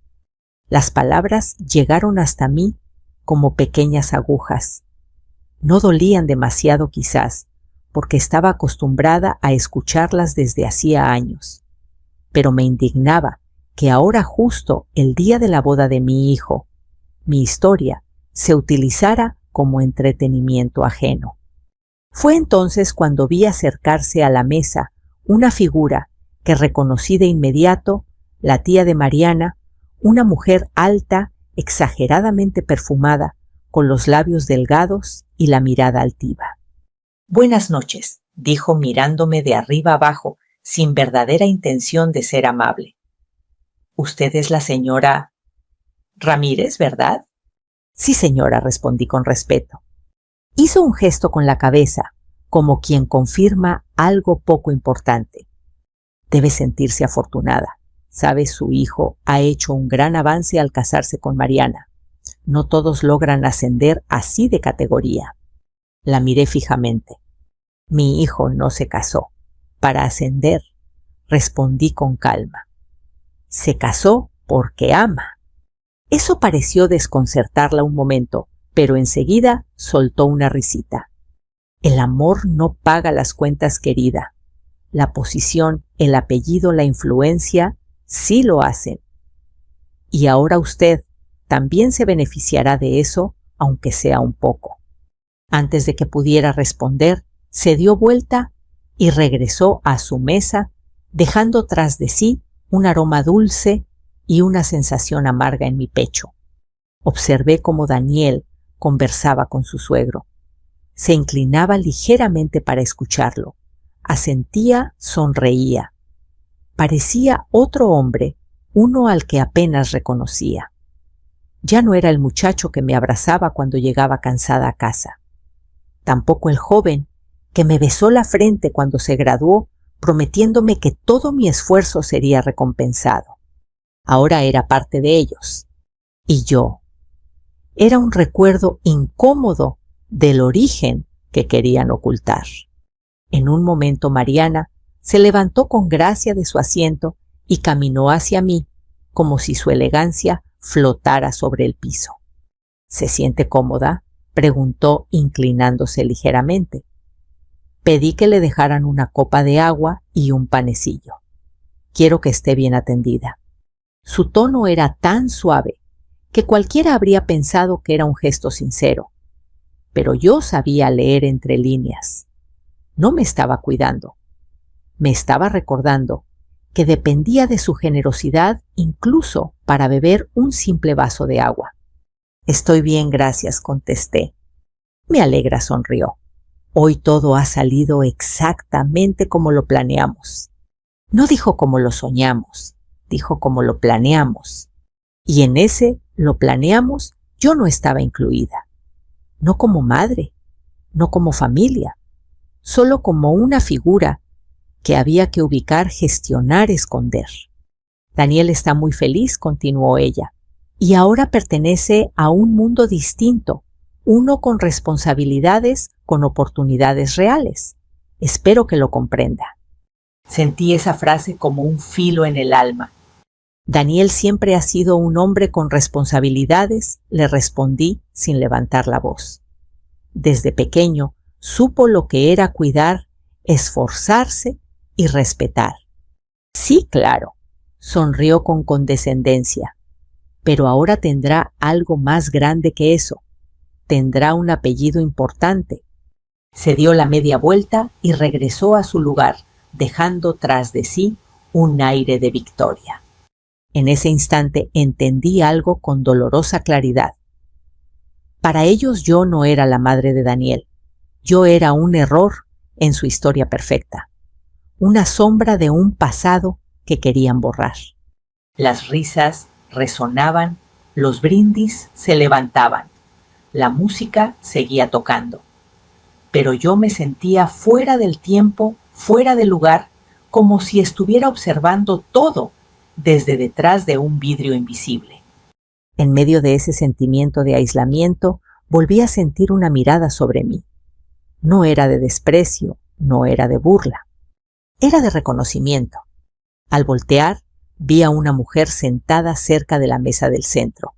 Las palabras llegaron hasta mí como pequeñas agujas. No dolían demasiado quizás, porque estaba acostumbrada a escucharlas desde hacía años. Pero me indignaba que ahora, justo el día de la boda de mi hijo, mi historia se utilizara como entretenimiento ajeno. Fue entonces cuando vi acercarse a la mesa una figura que reconocí de inmediato, la tía de Mariana, una mujer alta, exageradamente perfumada, con los labios delgados y la mirada altiva. «Buenas noches», dijo mirándome de arriba abajo, sin verdadera intención de ser amable. «Usted es la señora Ramírez, ¿verdad?» «Sí, señora», respondí con respeto. Hizo un gesto con la cabeza, como quien confirma algo poco importante. Debe sentirse afortunada. Sabe, su hijo ha hecho un gran avance al casarse con Mariana. No todos logran ascender así de categoría. La miré fijamente. Mi hijo no se casó para ascender, respondí con calma. Se casó porque ama. Eso pareció desconcertarla un momento, pero enseguida soltó una risita. El amor no paga las cuentas, querida. La posición, el apellido, la influencia, sí lo hacen. Y ahora usted también se beneficiará de eso, aunque sea un poco. Antes de que pudiera responder, se dio vuelta y regresó a su mesa, dejando tras de sí un aroma dulce y una sensación amarga en mi pecho. Observé cómo Daniel conversaba con su suegro. Se inclinaba ligeramente para escucharlo. Asentía, sonreía. Parecía otro hombre, uno al que apenas reconocía. Ya no era el muchacho que me abrazaba cuando llegaba cansada a casa. Tampoco el joven que me besó la frente cuando se graduó, prometiéndome que todo mi esfuerzo sería recompensado. Ahora era parte de ellos. Y yo. Era un recuerdo incómodo del origen que querían ocultar. En un momento Mariana se levantó con gracia de su asiento y caminó hacia mí, como si su elegancia flotara sobre el piso. ¿Se siente cómoda?, preguntó inclinándose ligeramente. Pedí que le dejaran una copa de agua y un panecillo. Quiero que esté bien atendida. Su tono era tan suave que cualquiera habría pensado que era un gesto sincero, pero yo sabía leer entre líneas. No me estaba cuidando, me estaba recordando que dependía de su generosidad incluso para beber un simple vaso de agua. Estoy bien, gracias, contesté. Me alegra, sonrió. Hoy todo ha salido exactamente como lo planeamos. No dijo como lo soñamos, dijo como lo planeamos. Y en ese lo planeamos yo no estaba incluida. No como madre, no como familia, solo como una figura que había que ubicar, gestionar, esconder. Daniel está muy feliz, continuó ella, y ahora pertenece a un mundo distinto, uno con responsabilidades, con oportunidades reales. Espero que lo comprenda. Sentí esa frase como un filo en el alma. Daniel siempre ha sido un hombre con responsabilidades, le respondí sin levantar la voz. Desde pequeño supo lo que era cuidar, esforzarse y respetar. Sí, claro, sonrió con condescendencia, pero ahora tendrá algo más grande que eso. Tendrá un apellido importante. Se dio la media vuelta y regresó a su lugar, dejando tras de sí un aire de victoria. En ese instante entendí algo con dolorosa claridad. Para ellos yo no era la madre de Daniel. Yo era un error en su historia perfecta, una sombra de un pasado que querían borrar. Las risas resonaban, los brindis se levantaban, la música seguía tocando. Pero yo me sentía fuera del tiempo, fuera del lugar, como si estuviera observando todo desde detrás de un vidrio invisible. En medio de ese sentimiento de aislamiento, volví a sentir una mirada sobre mí. No era de desprecio, no era de burla. Era de reconocimiento. Al voltear, vi a una mujer sentada cerca de la mesa del centro,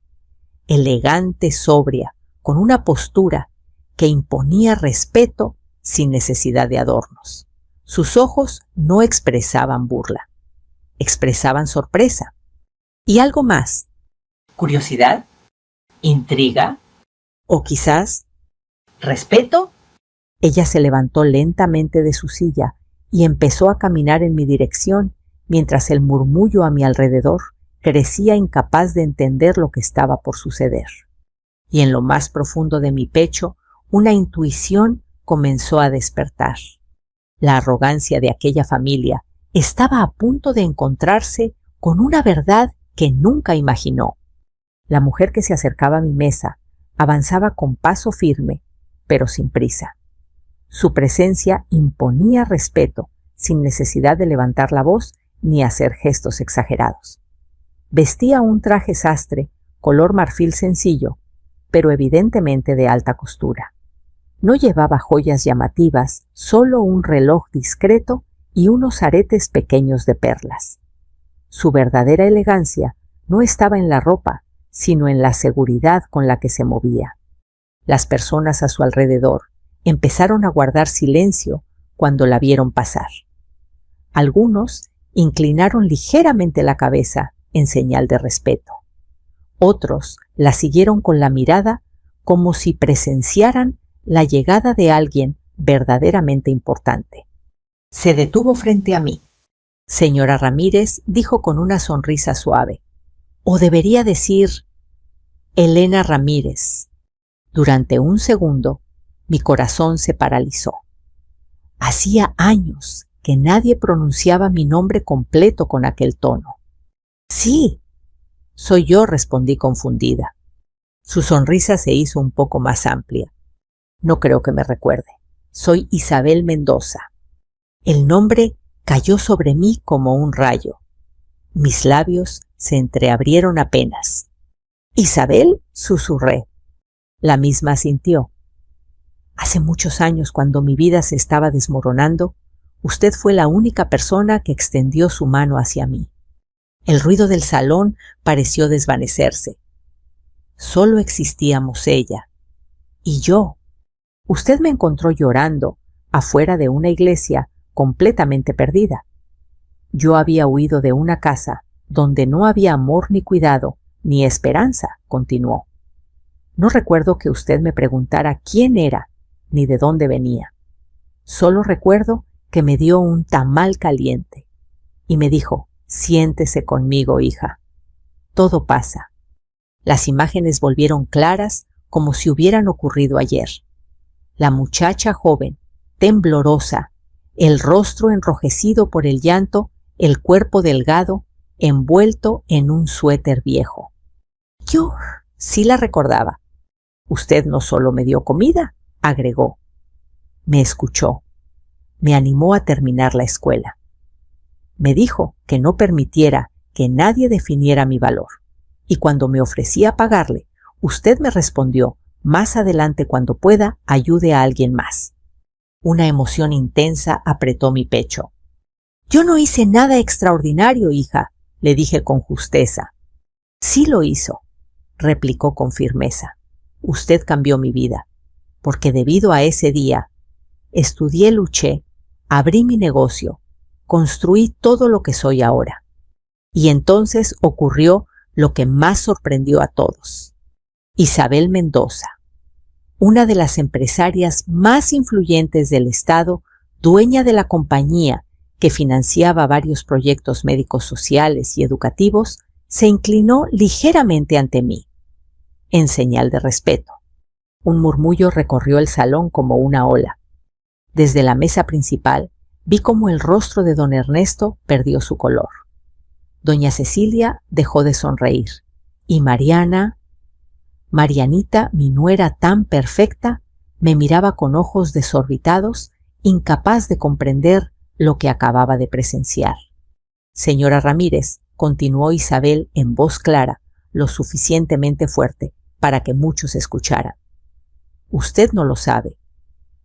elegante, sobria, con una postura que imponía respeto sin necesidad de adornos. Sus ojos no expresaban burla, expresaban sorpresa. Y algo más. ¿Curiosidad? ¿Intriga? ¿O quizás respeto? Ella se levantó lentamente de su silla y empezó a caminar en mi dirección, mientras el murmullo a mi alrededor crecía incapaz de entender lo que estaba por suceder. Y en lo más profundo de mi pecho, una intuición comenzó a despertar. La arrogancia de aquella familia estaba a punto de encontrarse con una verdad que nunca imaginó. La mujer que se acercaba a mi mesa avanzaba con paso firme, pero sin prisa. Su presencia imponía respeto, sin necesidad de levantar la voz ni hacer gestos exagerados. Vestía un traje sastre, color marfil sencillo, pero evidentemente de alta costura. No llevaba joyas llamativas, solo un reloj discreto y unos aretes pequeños de perlas. Su verdadera elegancia no estaba en la ropa, sino en la seguridad con la que se movía. Las personas a su alrededor empezaron a guardar silencio cuando la vieron pasar. Algunos inclinaron ligeramente la cabeza en señal de respeto. Otros la siguieron con la mirada como si presenciaran la llegada de alguien verdaderamente importante. Se detuvo frente a mí. Señora Ramírez, dijo con una sonrisa suave, o debería decir Elena Ramírez. Durante un segundo, mi corazón se paralizó. Hacía años que nadie pronunciaba mi nombre completo con aquel tono. Sí, soy yo, respondí confundida. Su sonrisa se hizo un poco más amplia. No creo que me recuerde. Soy Isabel Mendoza. El nombre cayó sobre mí como un rayo. Mis labios se entreabrieron apenas. «¿Isabel?», susurré. La misma asintió. Hace muchos años, cuando mi vida se estaba desmoronando, usted fue la única persona que extendió su mano hacia mí. El ruido del salón pareció desvanecerse. Solo existíamos ella y yo. Usted me encontró llorando afuera de una iglesia, completamente perdida. Yo había huido de una casa donde no había amor ni cuidado ni esperanza, continuó. No recuerdo que usted me preguntara quién era ni de dónde venía. Solo recuerdo que me dio un tamal caliente y me dijo: siéntese conmigo, hija. Todo pasa. Las imágenes volvieron claras como si hubieran ocurrido ayer. La muchacha joven, temblorosa, el rostro enrojecido por el llanto, el cuerpo delgado, envuelto en un suéter viejo. Yo sí la recordaba. Usted no solo me dio comida, agregó. Me escuchó. Me animó a terminar la escuela. Me dijo que no permitiera que nadie definiera mi valor. Y cuando me ofrecí a pagarle, usted me respondió: más adelante, cuando pueda, ayude a alguien más. Una emoción intensa apretó mi pecho. Yo no hice nada extraordinario, hija, le dije con justeza. Sí lo hizo, replicó con firmeza. Usted cambió mi vida, porque debido a ese día, estudié, luché, abrí mi negocio, construí todo lo que soy ahora. Y entonces ocurrió lo que más sorprendió a todos. Isabel Mendoza, una de las empresarias más influyentes del estado, dueña de la compañía que financiaba varios proyectos médicos sociales y educativos, se inclinó ligeramente ante mí, en señal de respeto. Un murmullo recorrió el salón como una ola. Desde la mesa principal vi cómo el rostro de don Ernesto perdió su color. Doña Cecilia dejó de sonreír y Marianita, mi nuera tan perfecta, me miraba con ojos desorbitados, incapaz de comprender lo que acababa de presenciar. Señora Ramírez, continuó Isabel en voz clara, lo suficientemente fuerte para que muchos escucharan. Usted no lo sabe,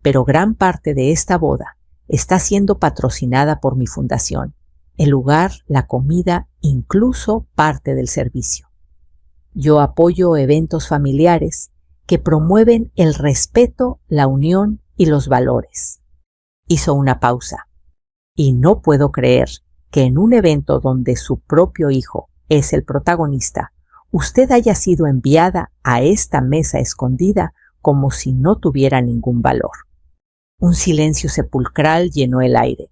pero gran parte de esta boda está siendo patrocinada por mi fundación. El lugar, la comida, incluso parte del servicio. Yo apoyo eventos familiares que promueven el respeto, la unión y los valores. Hizo una pausa. Y no puedo creer que en un evento donde su propio hijo es el protagonista, usted haya sido enviada a esta mesa escondida como si no tuviera ningún valor. Un silencio sepulcral llenó el aire.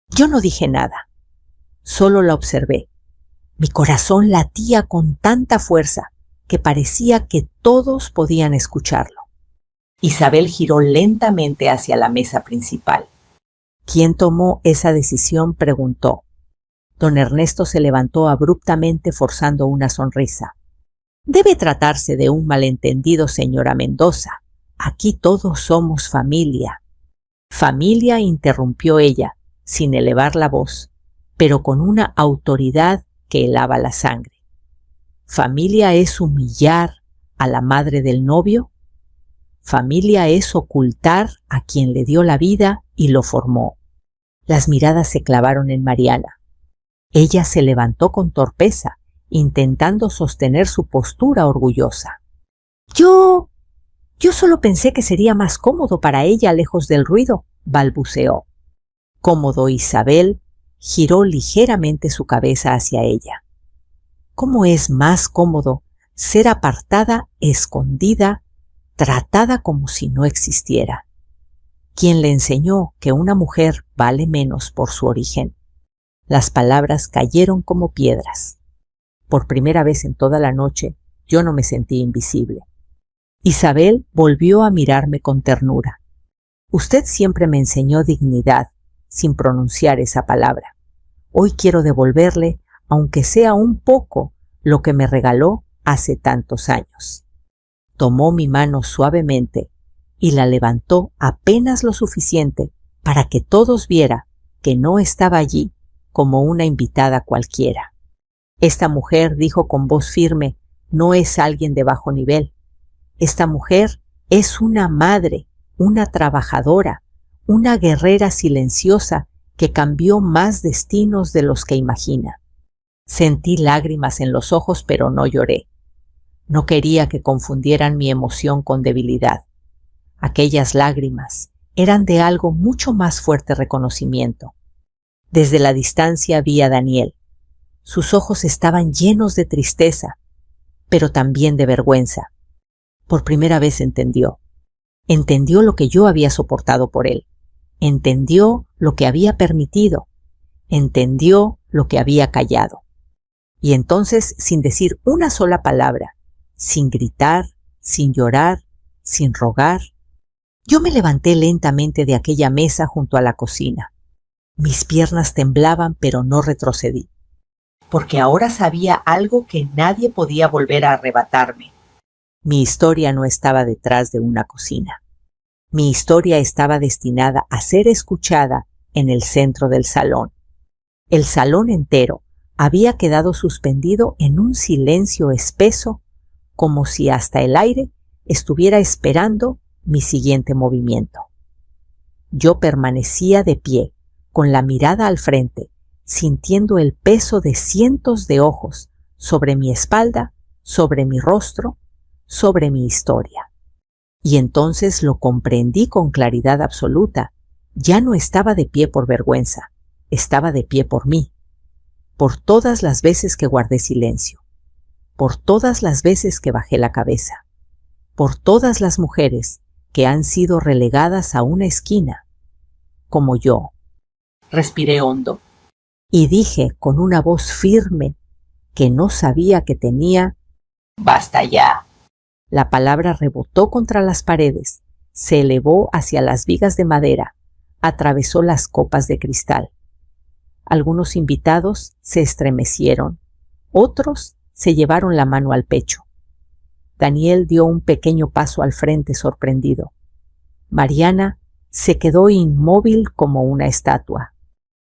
Yo no dije nada. Solo la observé. Mi corazón latía con tanta fuerza que parecía que todos podían escucharlo. Isabel giró lentamente hacia la mesa principal. ¿Quién tomó esa decisión?, preguntó. Don Ernesto se levantó abruptamente forzando una sonrisa. Debe tratarse de un malentendido, señora Mendoza. Aquí todos somos familia. Familia, interrumpió ella, sin elevar la voz, pero con una autoridad que helaba la sangre. ¿Familia es humillar a la madre del novio? Familia es ocultar a quien le dio la vida y lo formó. Las miradas se clavaron en Mariana. Ella se levantó con torpeza, intentando sostener su postura orgullosa. Yo solo pensé que sería más cómodo para ella lejos del ruido, balbuceó. Cómodo. Isabel giró ligeramente su cabeza hacia ella. ¿Cómo es más cómodo ser apartada, escondida, tratada como si no existiera? ¿Quién le enseñó que una mujer vale menos por su origen? Las palabras cayeron como piedras. Por primera vez en toda la noche, yo no me sentí invisible. Isabel volvió a mirarme con ternura. Usted siempre me enseñó dignidad, sin pronunciar esa palabra. Hoy quiero devolverle, aunque sea un poco, lo que me regaló hace tantos años. Tomó mi mano suavemente y la levantó apenas lo suficiente para que todos vieran que no estaba allí como una invitada cualquiera. Esta mujer, dijo con voz firme, no es alguien de bajo nivel. Esta mujer es una madre, una trabajadora, una guerrera silenciosa que cambió más destinos de los que imagina. Sentí lágrimas en los ojos, pero no lloré. No quería que confundieran mi emoción con debilidad. Aquellas lágrimas eran de algo mucho más fuerte reconocimiento. Desde la distancia vi a Daniel. Sus ojos estaban llenos de tristeza, pero también de vergüenza. Por primera vez entendió. Entendió lo que yo había soportado por él. Entendió lo que había permitido. Entendió lo que había callado. Y entonces, sin decir una sola palabra, sin gritar, sin llorar, sin rogar, yo me levanté lentamente de aquella mesa junto a la cocina. Mis piernas temblaban, pero no retrocedí, porque ahora sabía algo que nadie podía volver a arrebatarme. Mi historia no estaba detrás de una cocina. Mi historia estaba destinada a ser escuchada en el centro del salón. El salón entero había quedado suspendido en un silencio espeso, como si hasta el aire estuviera esperando mi siguiente movimiento. Yo permanecía de pie, con la mirada al frente, sintiendo el peso de cientos de ojos sobre mi espalda, sobre mi rostro, sobre mi historia. Y entonces lo comprendí con claridad absoluta. Ya no estaba de pie por vergüenza, estaba de pie por mí, por todas las veces que guardé silencio, por todas las veces que bajé la cabeza, por todas las mujeres que han sido relegadas a una esquina, como yo. Respiré hondo y dije con una voz firme que no sabía que tenía: ¡Basta ya! La palabra rebotó contra las paredes, se elevó hacia las vigas de madera, atravesó las copas de cristal. Algunos invitados se estremecieron, otros se llevaron la mano al pecho. Daniel dio un pequeño paso al frente sorprendido. Mariana se quedó inmóvil como una estatua.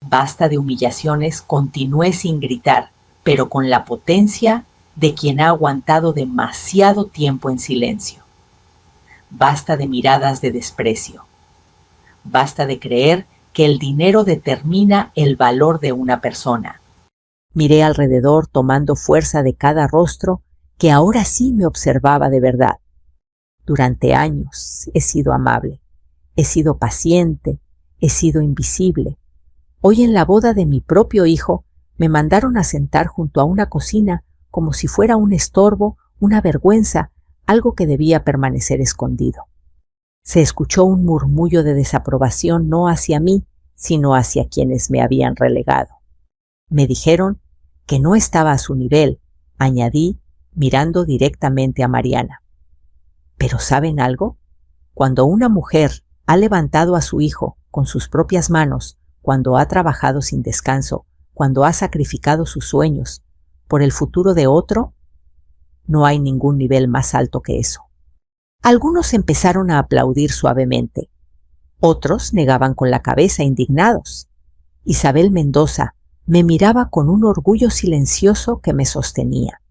Basta de humillaciones, continué sin gritar, pero con la potencia de quien ha aguantado demasiado tiempo en silencio. Basta de miradas de desprecio. Basta de creer que el dinero determina el valor de una persona. Miré alrededor tomando fuerza de cada rostro que ahora sí me observaba de verdad. Durante años he sido amable, he sido paciente, he sido invisible. Hoy en la boda de mi propio hijo me mandaron a sentar junto a una cocina como si fuera un estorbo, una vergüenza, algo que debía permanecer escondido. Se escuchó un murmullo de desaprobación no hacia mí, sino hacia quienes me habían relegado. Me dijeron que no estaba a su nivel, añadí, mirando directamente a Mariana. ¿Pero saben algo? Cuando una mujer ha levantado a su hijo con sus propias manos, cuando ha trabajado sin descanso, cuando ha sacrificado sus sueños por el futuro de otro, no hay ningún nivel más alto que eso. Algunos empezaron a aplaudir suavemente, otros negaban con la cabeza indignados. Isabel Mendoza me miraba con un orgullo silencioso que me sostenía.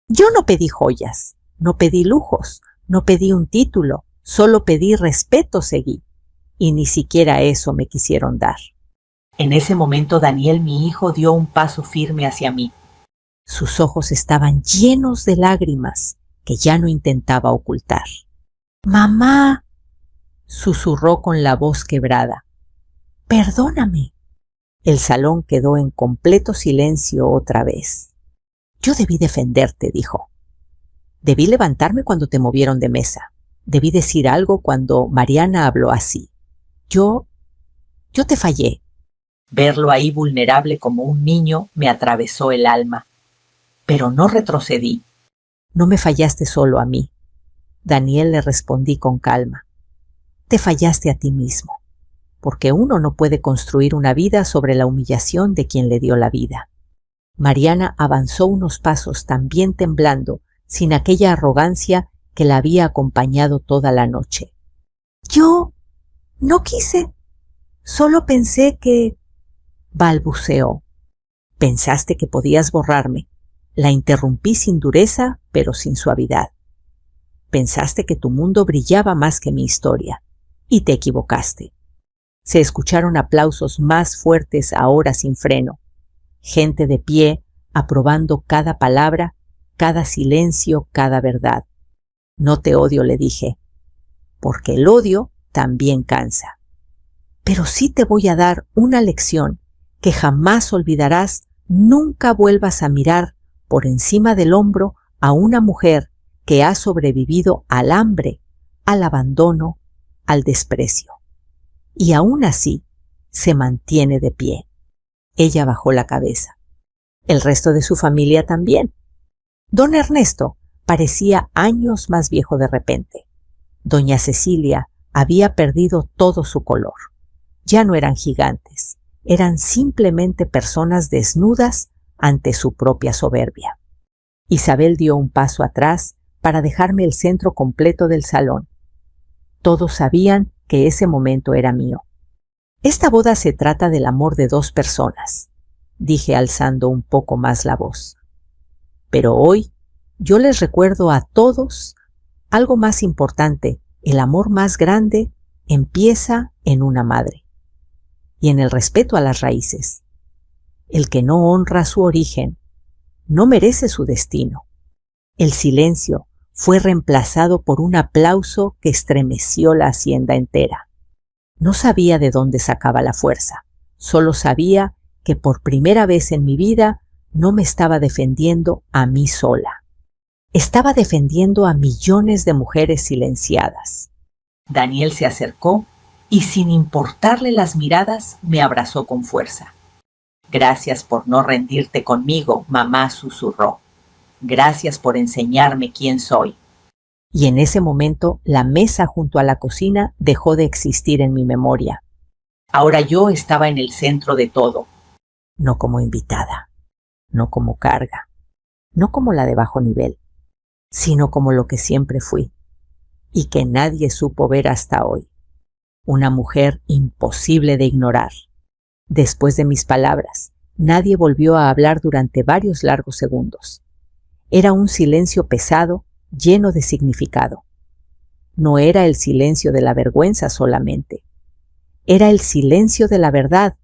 Yo no pedí joyas, no pedí lujos, no pedí un título, solo pedí respeto, seguí, y ni siquiera eso me quisieron dar. En ese momento Daniel, mi hijo, dio un paso firme hacia mí. Sus ojos estaban llenos de lágrimas que ya no intentaba ocultar. «Mamá», susurró con la voz quebrada, «perdóname». El salón quedó en completo silencio otra vez. «Yo debí defenderte», dijo. «Debí levantarme cuando te movieron de mesa. Debí decir algo cuando Mariana habló así. Yo te fallé». Verlo ahí vulnerable como un niño me atravesó el alma. Pero no retrocedí. «No me fallaste solo a mí», Daniel le respondí con calma. «Te fallaste a ti mismo, porque uno no puede construir una vida sobre la humillación de quien le dio la vida». Mariana avanzó unos pasos también temblando, sin aquella arrogancia que la había acompañado toda la noche. «Yo no quise, solo pensé que...», balbuceó. «Pensaste que podías borrarme». La interrumpí sin dureza, pero sin suavidad. «Pensaste que tu mundo brillaba más que mi historia, y te equivocaste». Se escucharon aplausos más fuertes ahora sin freno. Gente de pie, aprobando cada palabra, cada silencio, cada verdad. «No te odio», le dije, «porque el odio también cansa. Pero sí te voy a dar una lección que jamás olvidarás. Nunca vuelvas a mirar por encima del hombro a una mujer que ha sobrevivido al hambre, al abandono, al desprecio. Y aún así se mantiene de pie. Ella bajó la cabeza. El resto de su familia también. Don Ernesto parecía años más viejo de repente. Doña Cecilia había perdido todo su color. Ya no eran gigantes, eran simplemente personas desnudas ante su propia soberbia. Isabel dio un paso atrás para dejarme el centro completo del salón. Todos sabían que ese momento era mío. Esta boda se trata del amor de dos personas, dije alzando un poco más la voz. Pero hoy yo les recuerdo a todos algo más importante. El amor más grande empieza en una madre y en el respeto a las raíces. El que no honra su origen no merece su destino. El silencio fue reemplazado por un aplauso que estremeció la hacienda entera. No sabía de dónde sacaba la fuerza, solo sabía que por primera vez en mi vida no me estaba defendiendo a mí sola. Estaba defendiendo a millones de mujeres silenciadas. Daniel se acercó y sin importarle las miradas me abrazó con fuerza. Gracias por no rendirte conmigo, mamá susurró. Gracias por enseñarme quién soy. Y en ese momento la mesa junto a la cocina dejó de existir en mi memoria. Ahora yo estaba en el centro de todo. No como invitada, no como carga, no como la de bajo nivel, sino como lo que siempre fui y que nadie supo ver hasta hoy. Una mujer imposible de ignorar. Después de mis palabras, nadie volvió a hablar durante varios largos segundos. Era un silencio pesado, lleno de significado. No era el silencio de la vergüenza solamente. Era el silencio de la verdad,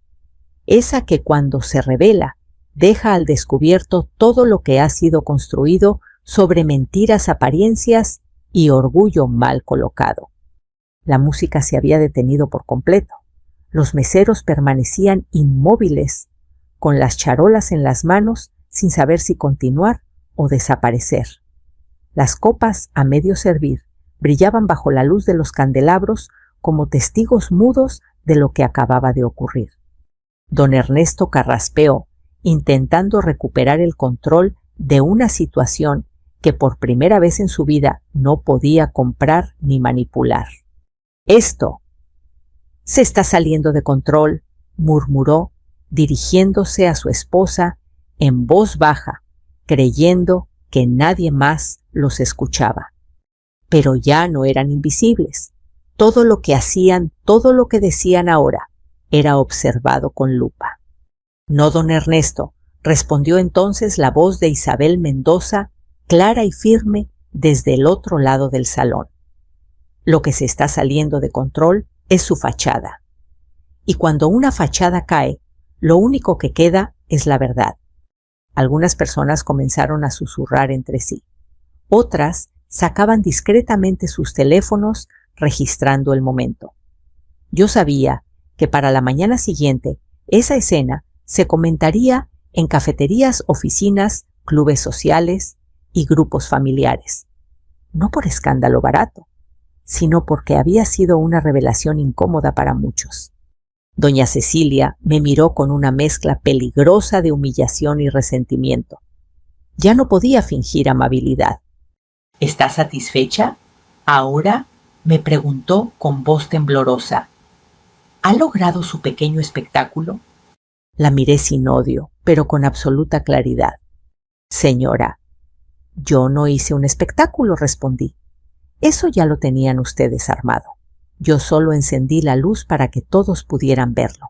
esa que cuando se revela, deja al descubierto todo lo que ha sido construido sobre mentiras, apariencias y orgullo mal colocado. La música se había detenido por completo. Los meseros permanecían inmóviles, con las charolas en las manos, sin saber si continuar o desaparecer. Las copas, a medio servir, brillaban bajo la luz de los candelabros como testigos mudos de lo que acababa de ocurrir. Don Ernesto carraspeó, intentando recuperar el control de una situación que por primera vez en su vida no podía comprar ni manipular. Esto se está saliendo de control, murmuró, dirigiéndose a su esposa en voz baja, creyendo que nadie más los escuchaba. Pero ya no eran invisibles. Todo lo que hacían, todo lo que decían ahora, era observado con lupa. No, don Ernesto, respondió entonces la voz de Isabel Mendoza, clara y firme, desde el otro lado del salón. Lo que se está saliendo de control es su fachada. Y cuando una fachada cae, lo único que queda es la verdad. Algunas personas comenzaron a susurrar entre sí. Otras sacaban discretamente sus teléfonos registrando el momento. Yo sabía que para la mañana siguiente esa escena se comentaría en cafeterías, oficinas, clubes sociales y grupos familiares. No por escándalo barato, sino porque había sido una revelación incómoda para muchos. Doña Cecilia me miró con una mezcla peligrosa de humillación y resentimiento. Ya no podía fingir amabilidad. ¿Está satisfecha? Ahora me preguntó con voz temblorosa. ¿Ha logrado su pequeño espectáculo? La miré sin odio, pero con absoluta claridad. Señora, yo no hice un espectáculo, respondí. Eso ya lo tenían ustedes armado. Yo solo encendí la luz para que todos pudieran verlo.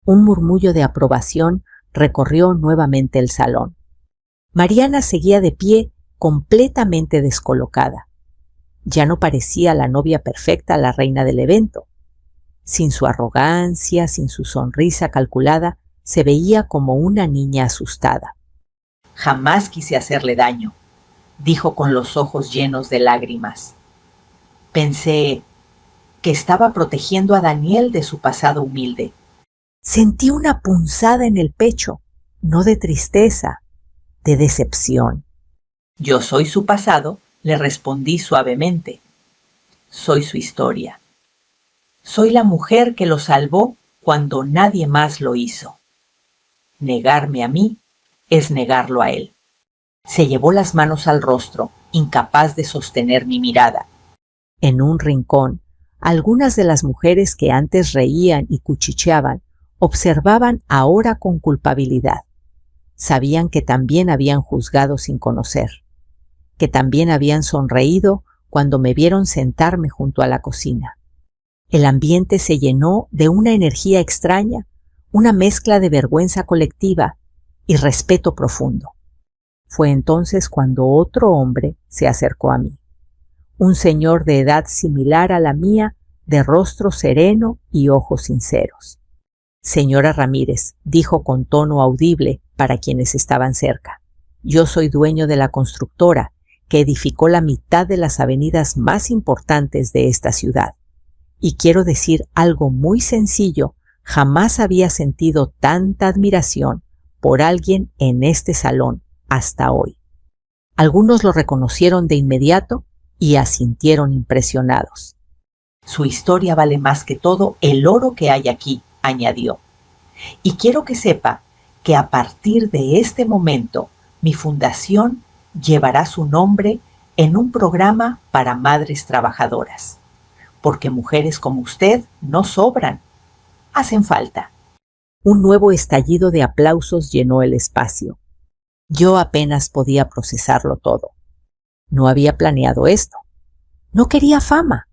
Un murmullo de aprobación recorrió nuevamente el salón. Mariana seguía de pie, completamente descolocada. Ya no parecía la novia perfecta, la reina del evento. Sin su arrogancia, sin su sonrisa calculada, se veía como una niña asustada. Jamás quise hacerle daño, dijo con los ojos llenos de lágrimas. Pensé que estaba protegiendo a Daniel de su pasado humilde. Sentí una punzada en el pecho, no de tristeza, de decepción. Yo soy su pasado, le respondí suavemente. Soy su historia. Soy la mujer que lo salvó cuando nadie más lo hizo. Negarme a mí es negarlo a él. Se llevó las manos al rostro, incapaz de sostener mi mirada. En un rincón, algunas de las mujeres que antes reían y cuchicheaban observaban ahora con culpabilidad. Sabían que también habían juzgado sin conocer, que también habían sonreído cuando me vieron sentarme junto a la cocina. El ambiente se llenó de una energía extraña, una mezcla de vergüenza colectiva y respeto profundo. Fue entonces cuando otro hombre se acercó a mí. Un señor de edad similar a la mía, de rostro sereno y ojos sinceros. Señora Ramírez, dijo con tono audible para quienes estaban cerca, yo soy dueño de la constructora que edificó la mitad de las avenidas más importantes de esta ciudad. Y quiero decir algo muy sencillo, jamás había sentido tanta admiración por alguien en este salón hasta hoy. Algunos lo reconocieron de inmediato y asintieron impresionados. Su historia vale más que todo el oro que hay aquí, añadió. Y quiero que sepa que a partir de este momento mi fundación llevará su nombre en un programa para madres trabajadoras, porque mujeres como usted no sobran, hacen falta. Un nuevo estallido de aplausos llenó el espacio. Yo apenas podía procesarlo todo. No había planeado esto. No quería fama,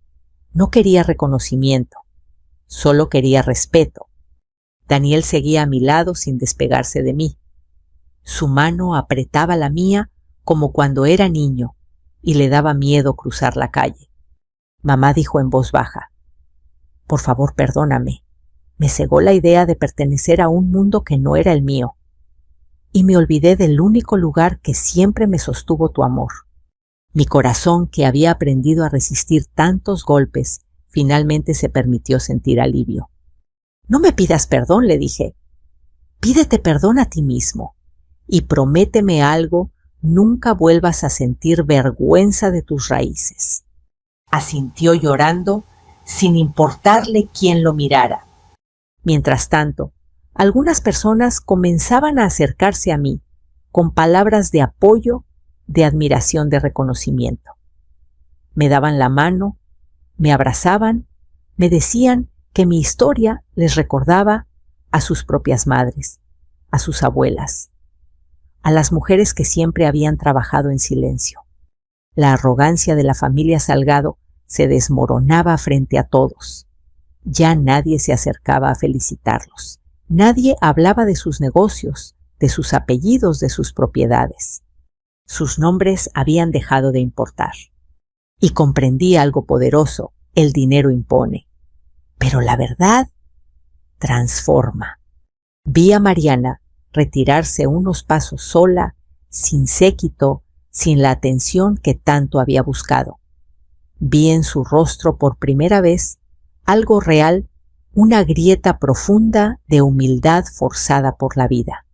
no quería reconocimiento, solo quería respeto. Daniel seguía a mi lado sin despegarse de mí. Su mano apretaba la mía como cuando era niño y le daba miedo cruzar la calle. Mamá dijo en voz baja, por favor, perdóname. Me cegó la idea de pertenecer a un mundo que no era el mío. Y me olvidé del único lugar que siempre me sostuvo tu amor. Mi corazón, que había aprendido a resistir tantos golpes, finalmente se permitió sentir alivio. No me pidas perdón, le dije. Pídete perdón a ti mismo y prométeme algo, nunca vuelvas a sentir vergüenza de tus raíces. Asintió llorando, sin importarle quién lo mirara. Mientras tanto, algunas personas comenzaban a acercarse a mí, con palabras de apoyo, de admiración, de reconocimiento. Me daban la mano, me abrazaban, me decían que mi historia les recordaba a sus propias madres, a sus abuelas, a las mujeres que siempre habían trabajado en silencio. La arrogancia de la familia Salgado se desmoronaba frente a todos. Ya nadie se acercaba a felicitarlos. Nadie hablaba de sus negocios, de sus apellidos, de sus propiedades. Sus nombres habían dejado de importar. Y comprendí algo poderoso: el dinero impone. Pero la verdad transforma. Vi a Mariana retirarse unos pasos sola, sin séquito, sin la atención que tanto había buscado. Vi en su rostro por primera vez algo real, una grieta profunda de humildad forzada por la vida.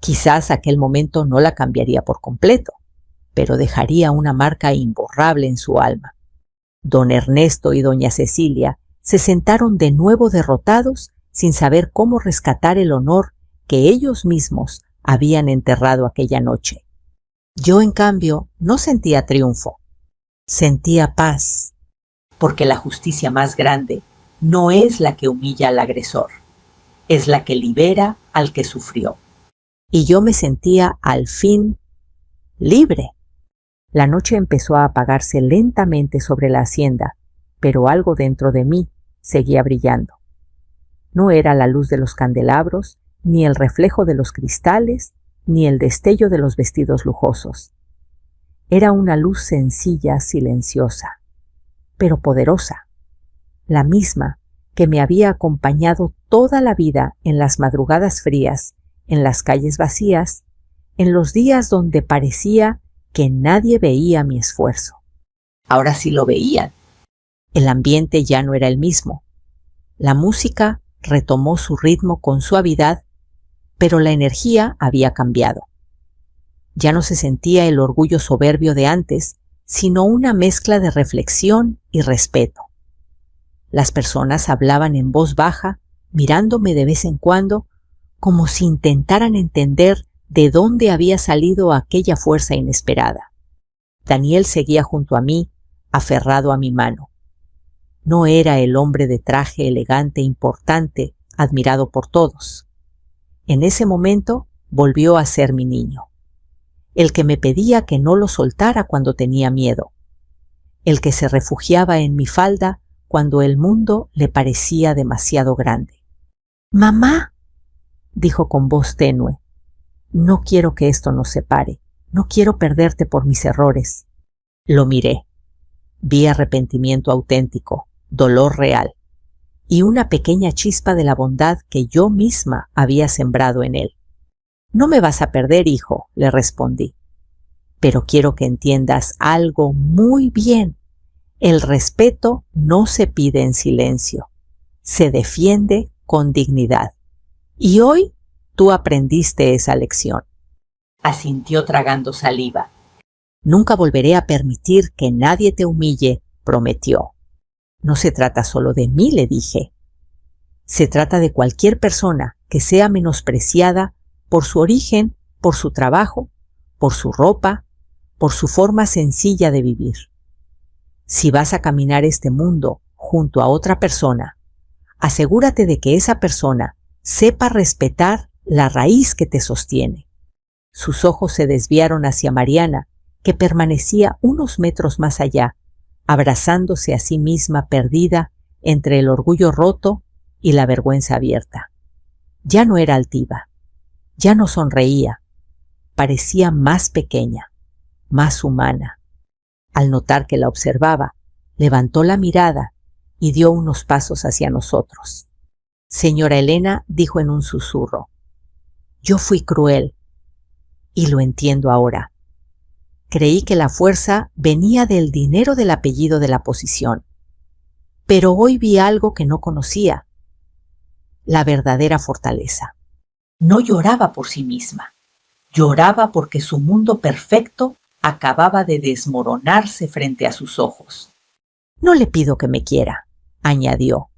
Quizás aquel momento no la cambiaría por completo, pero dejaría una marca imborrable en su alma. Don Ernesto y doña Cecilia se sentaron de nuevo derrotados, sin saber cómo rescatar el honor que ellos mismos habían enterrado aquella noche. Yo, en cambio, no sentía triunfo, sentía paz, porque la justicia más grande no es la que humilla al agresor, es la que libera al que sufrió. Y yo me sentía al fin libre. La noche empezó a apagarse lentamente sobre la hacienda, pero algo dentro de mí seguía brillando. No era la luz de los candelabros, ni el reflejo de los cristales, ni el destello de los vestidos lujosos. Era una luz sencilla, silenciosa, pero poderosa, la misma que me había acompañado toda la vida en las madrugadas frías, en las calles vacías, en los días donde parecía que nadie veía mi esfuerzo. Ahora sí lo veían. El ambiente ya no era el mismo. La música retomó su ritmo con suavidad, pero la energía había cambiado. Ya no se sentía el orgullo soberbio de antes, sino una mezcla de reflexión y respeto. Las personas hablaban en voz baja, mirándome de vez en cuando, como si intentaran entender de dónde había salido aquella fuerza inesperada. Daniel seguía junto a mí, aferrado a mi mano. No era el hombre de traje elegante e importante, admirado por todos. En ese momento volvió a ser mi niño. El que me pedía que no lo soltara cuando tenía miedo. El que se refugiaba en mi falda cuando el mundo le parecía demasiado grande. «Mamá», dijo con voz tenue, «no quiero que esto nos separe. No quiero perderte por mis errores». Lo miré. Vi arrepentimiento auténtico, dolor real, y una pequeña chispa de la bondad que yo misma había sembrado en él. «No me vas a perder, hijo», le respondí. «Pero quiero que entiendas algo muy bien. El respeto no se pide en silencio, se defiende con dignidad. Y hoy tú aprendiste esa lección». Asintió tragando saliva. «Nunca volveré a permitir que nadie te humille», prometió. «No se trata solo de mí», le dije. «Se trata de cualquier persona que sea menospreciada por su origen, por su trabajo, por su ropa, por su forma sencilla de vivir. Si vas a caminar este mundo junto a otra persona, asegúrate de que esa persona sepa respetar la raíz que te sostiene». Sus ojos se desviaron hacia Mariana, que permanecía unos metros más allá, abrazándose a sí misma perdida entre el orgullo roto y la vergüenza abierta. Ya no era altiva, ya no sonreía, parecía más pequeña, más humana. Al notar que la observaba, levantó la mirada y dio unos pasos hacia nosotros. «Señora Elena», dijo en un susurro, «yo fui cruel y lo entiendo ahora. Creí que la fuerza venía del dinero del apellido de la posición, pero hoy vi algo que no conocía, la verdadera fortaleza. No lloraba por sí misma, lloraba porque su mundo perfecto acababa de desmoronarse frente a sus ojos. No le pido que me quiera», añadió.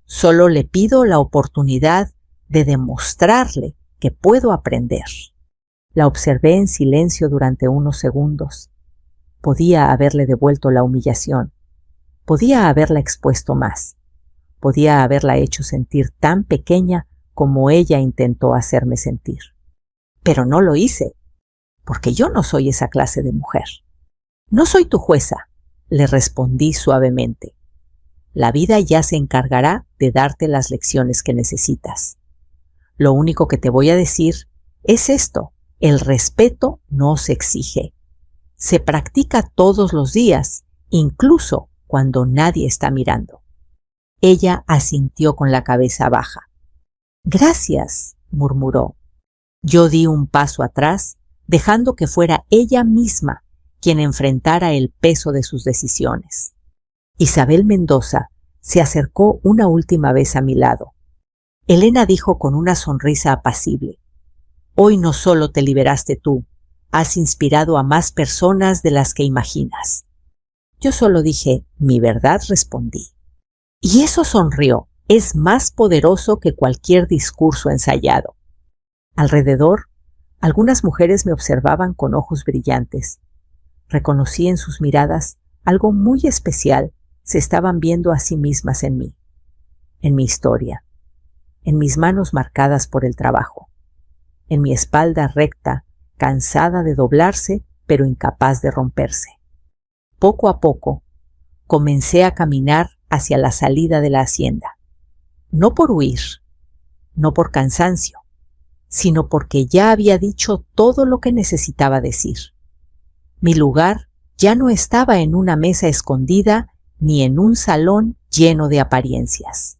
«Solo le pido la oportunidad de demostrarle que puedo aprender». La observé en silencio durante unos segundos. Podía haberle devuelto la humillación. Podía haberla expuesto más. Podía haberla hecho sentir tan pequeña como ella intentó hacerme sentir. Pero no lo hice, porque yo no soy esa clase de mujer. «No soy tu jueza», le respondí suavemente. «La vida ya se encargará de darte las lecciones que necesitas. Lo único que te voy a decir es esto: el respeto no se exige. Se practica todos los días, incluso cuando nadie está mirando». Ella asintió con la cabeza baja. «Gracias», murmuró. Yo di un paso atrás, dejando que fuera ella misma quien enfrentara el peso de sus decisiones. Isabel Mendoza se acercó una última vez a mi lado. Elena dijo con una sonrisa apacible: «Hoy no solo te liberaste tú, has inspirado a más personas de las que imaginas». Yo solo dije: «Mi verdad», respondí. Y eso, sonrió, es más poderoso que cualquier discurso ensayado. Alrededor, algunas mujeres me observaban con ojos brillantes. Reconocí en sus miradas algo muy especial. Se estaban viendo a sí mismas en mí, en mi historia, en mis manos marcadas por el trabajo, en mi espalda recta, cansada de doblarse, pero incapaz de romperse. Poco a poco, comencé a caminar hacia la salida de la hacienda. No por huir, no por cansancio, sino porque ya había dicho todo lo que necesitaba decir. Mi lugar ya no estaba en una mesa escondida ni en un salón lleno de apariencias.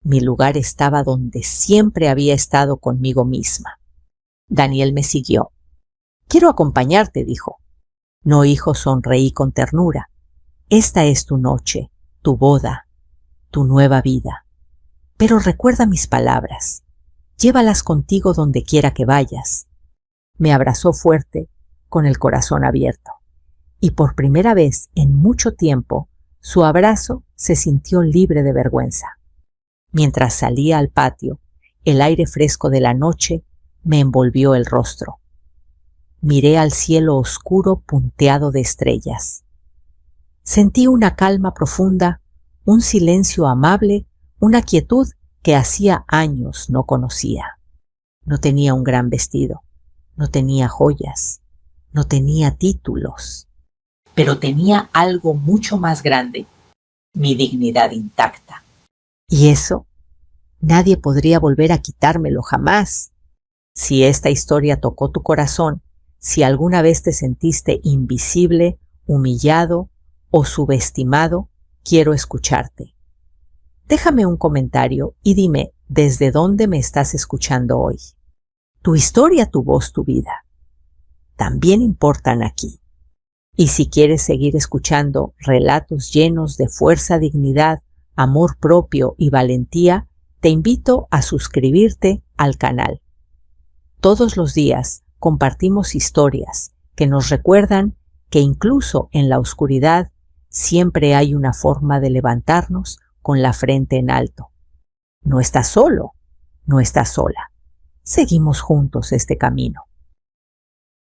Mi lugar estaba donde siempre había estado conmigo misma. Daniel me siguió. «Quiero acompañarte», dijo. «No, hijo», sonreí con ternura. «Esta es tu noche, tu boda, tu nueva vida. Pero recuerda mis palabras. Llévalas contigo donde quiera que vayas. Me abrazó fuerte, con el corazón abierto, y por primera vez en mucho tiempo su abrazo se sintió libre de vergüenza. Mientras salía al patio, el aire fresco de la noche me envolvió el rostro. Miré al cielo oscuro punteado de estrellas. Sentí una calma profunda, un silencio amable, una quietud que hacía años no conocía. No tenía un gran vestido, no tenía joyas, no tenía títulos, pero tenía algo mucho más grande, mi dignidad intacta. Y eso nadie podría volver a quitármelo jamás. Si esta historia tocó tu corazón, si alguna vez te sentiste invisible, humillado o subestimado, quiero escucharte. Déjame un comentario y dime desde dónde me estás escuchando hoy. Tu historia, tu voz, tu vida también importan aquí. Y si quieres seguir escuchando relatos llenos de fuerza, dignidad, amor propio y valentía, te invito a suscribirte al canal. Todos los días compartimos historias que nos recuerdan que incluso en la oscuridad siempre hay una forma de levantarnos con la frente en alto. No estás solo, no estás sola. Seguimos juntos este camino.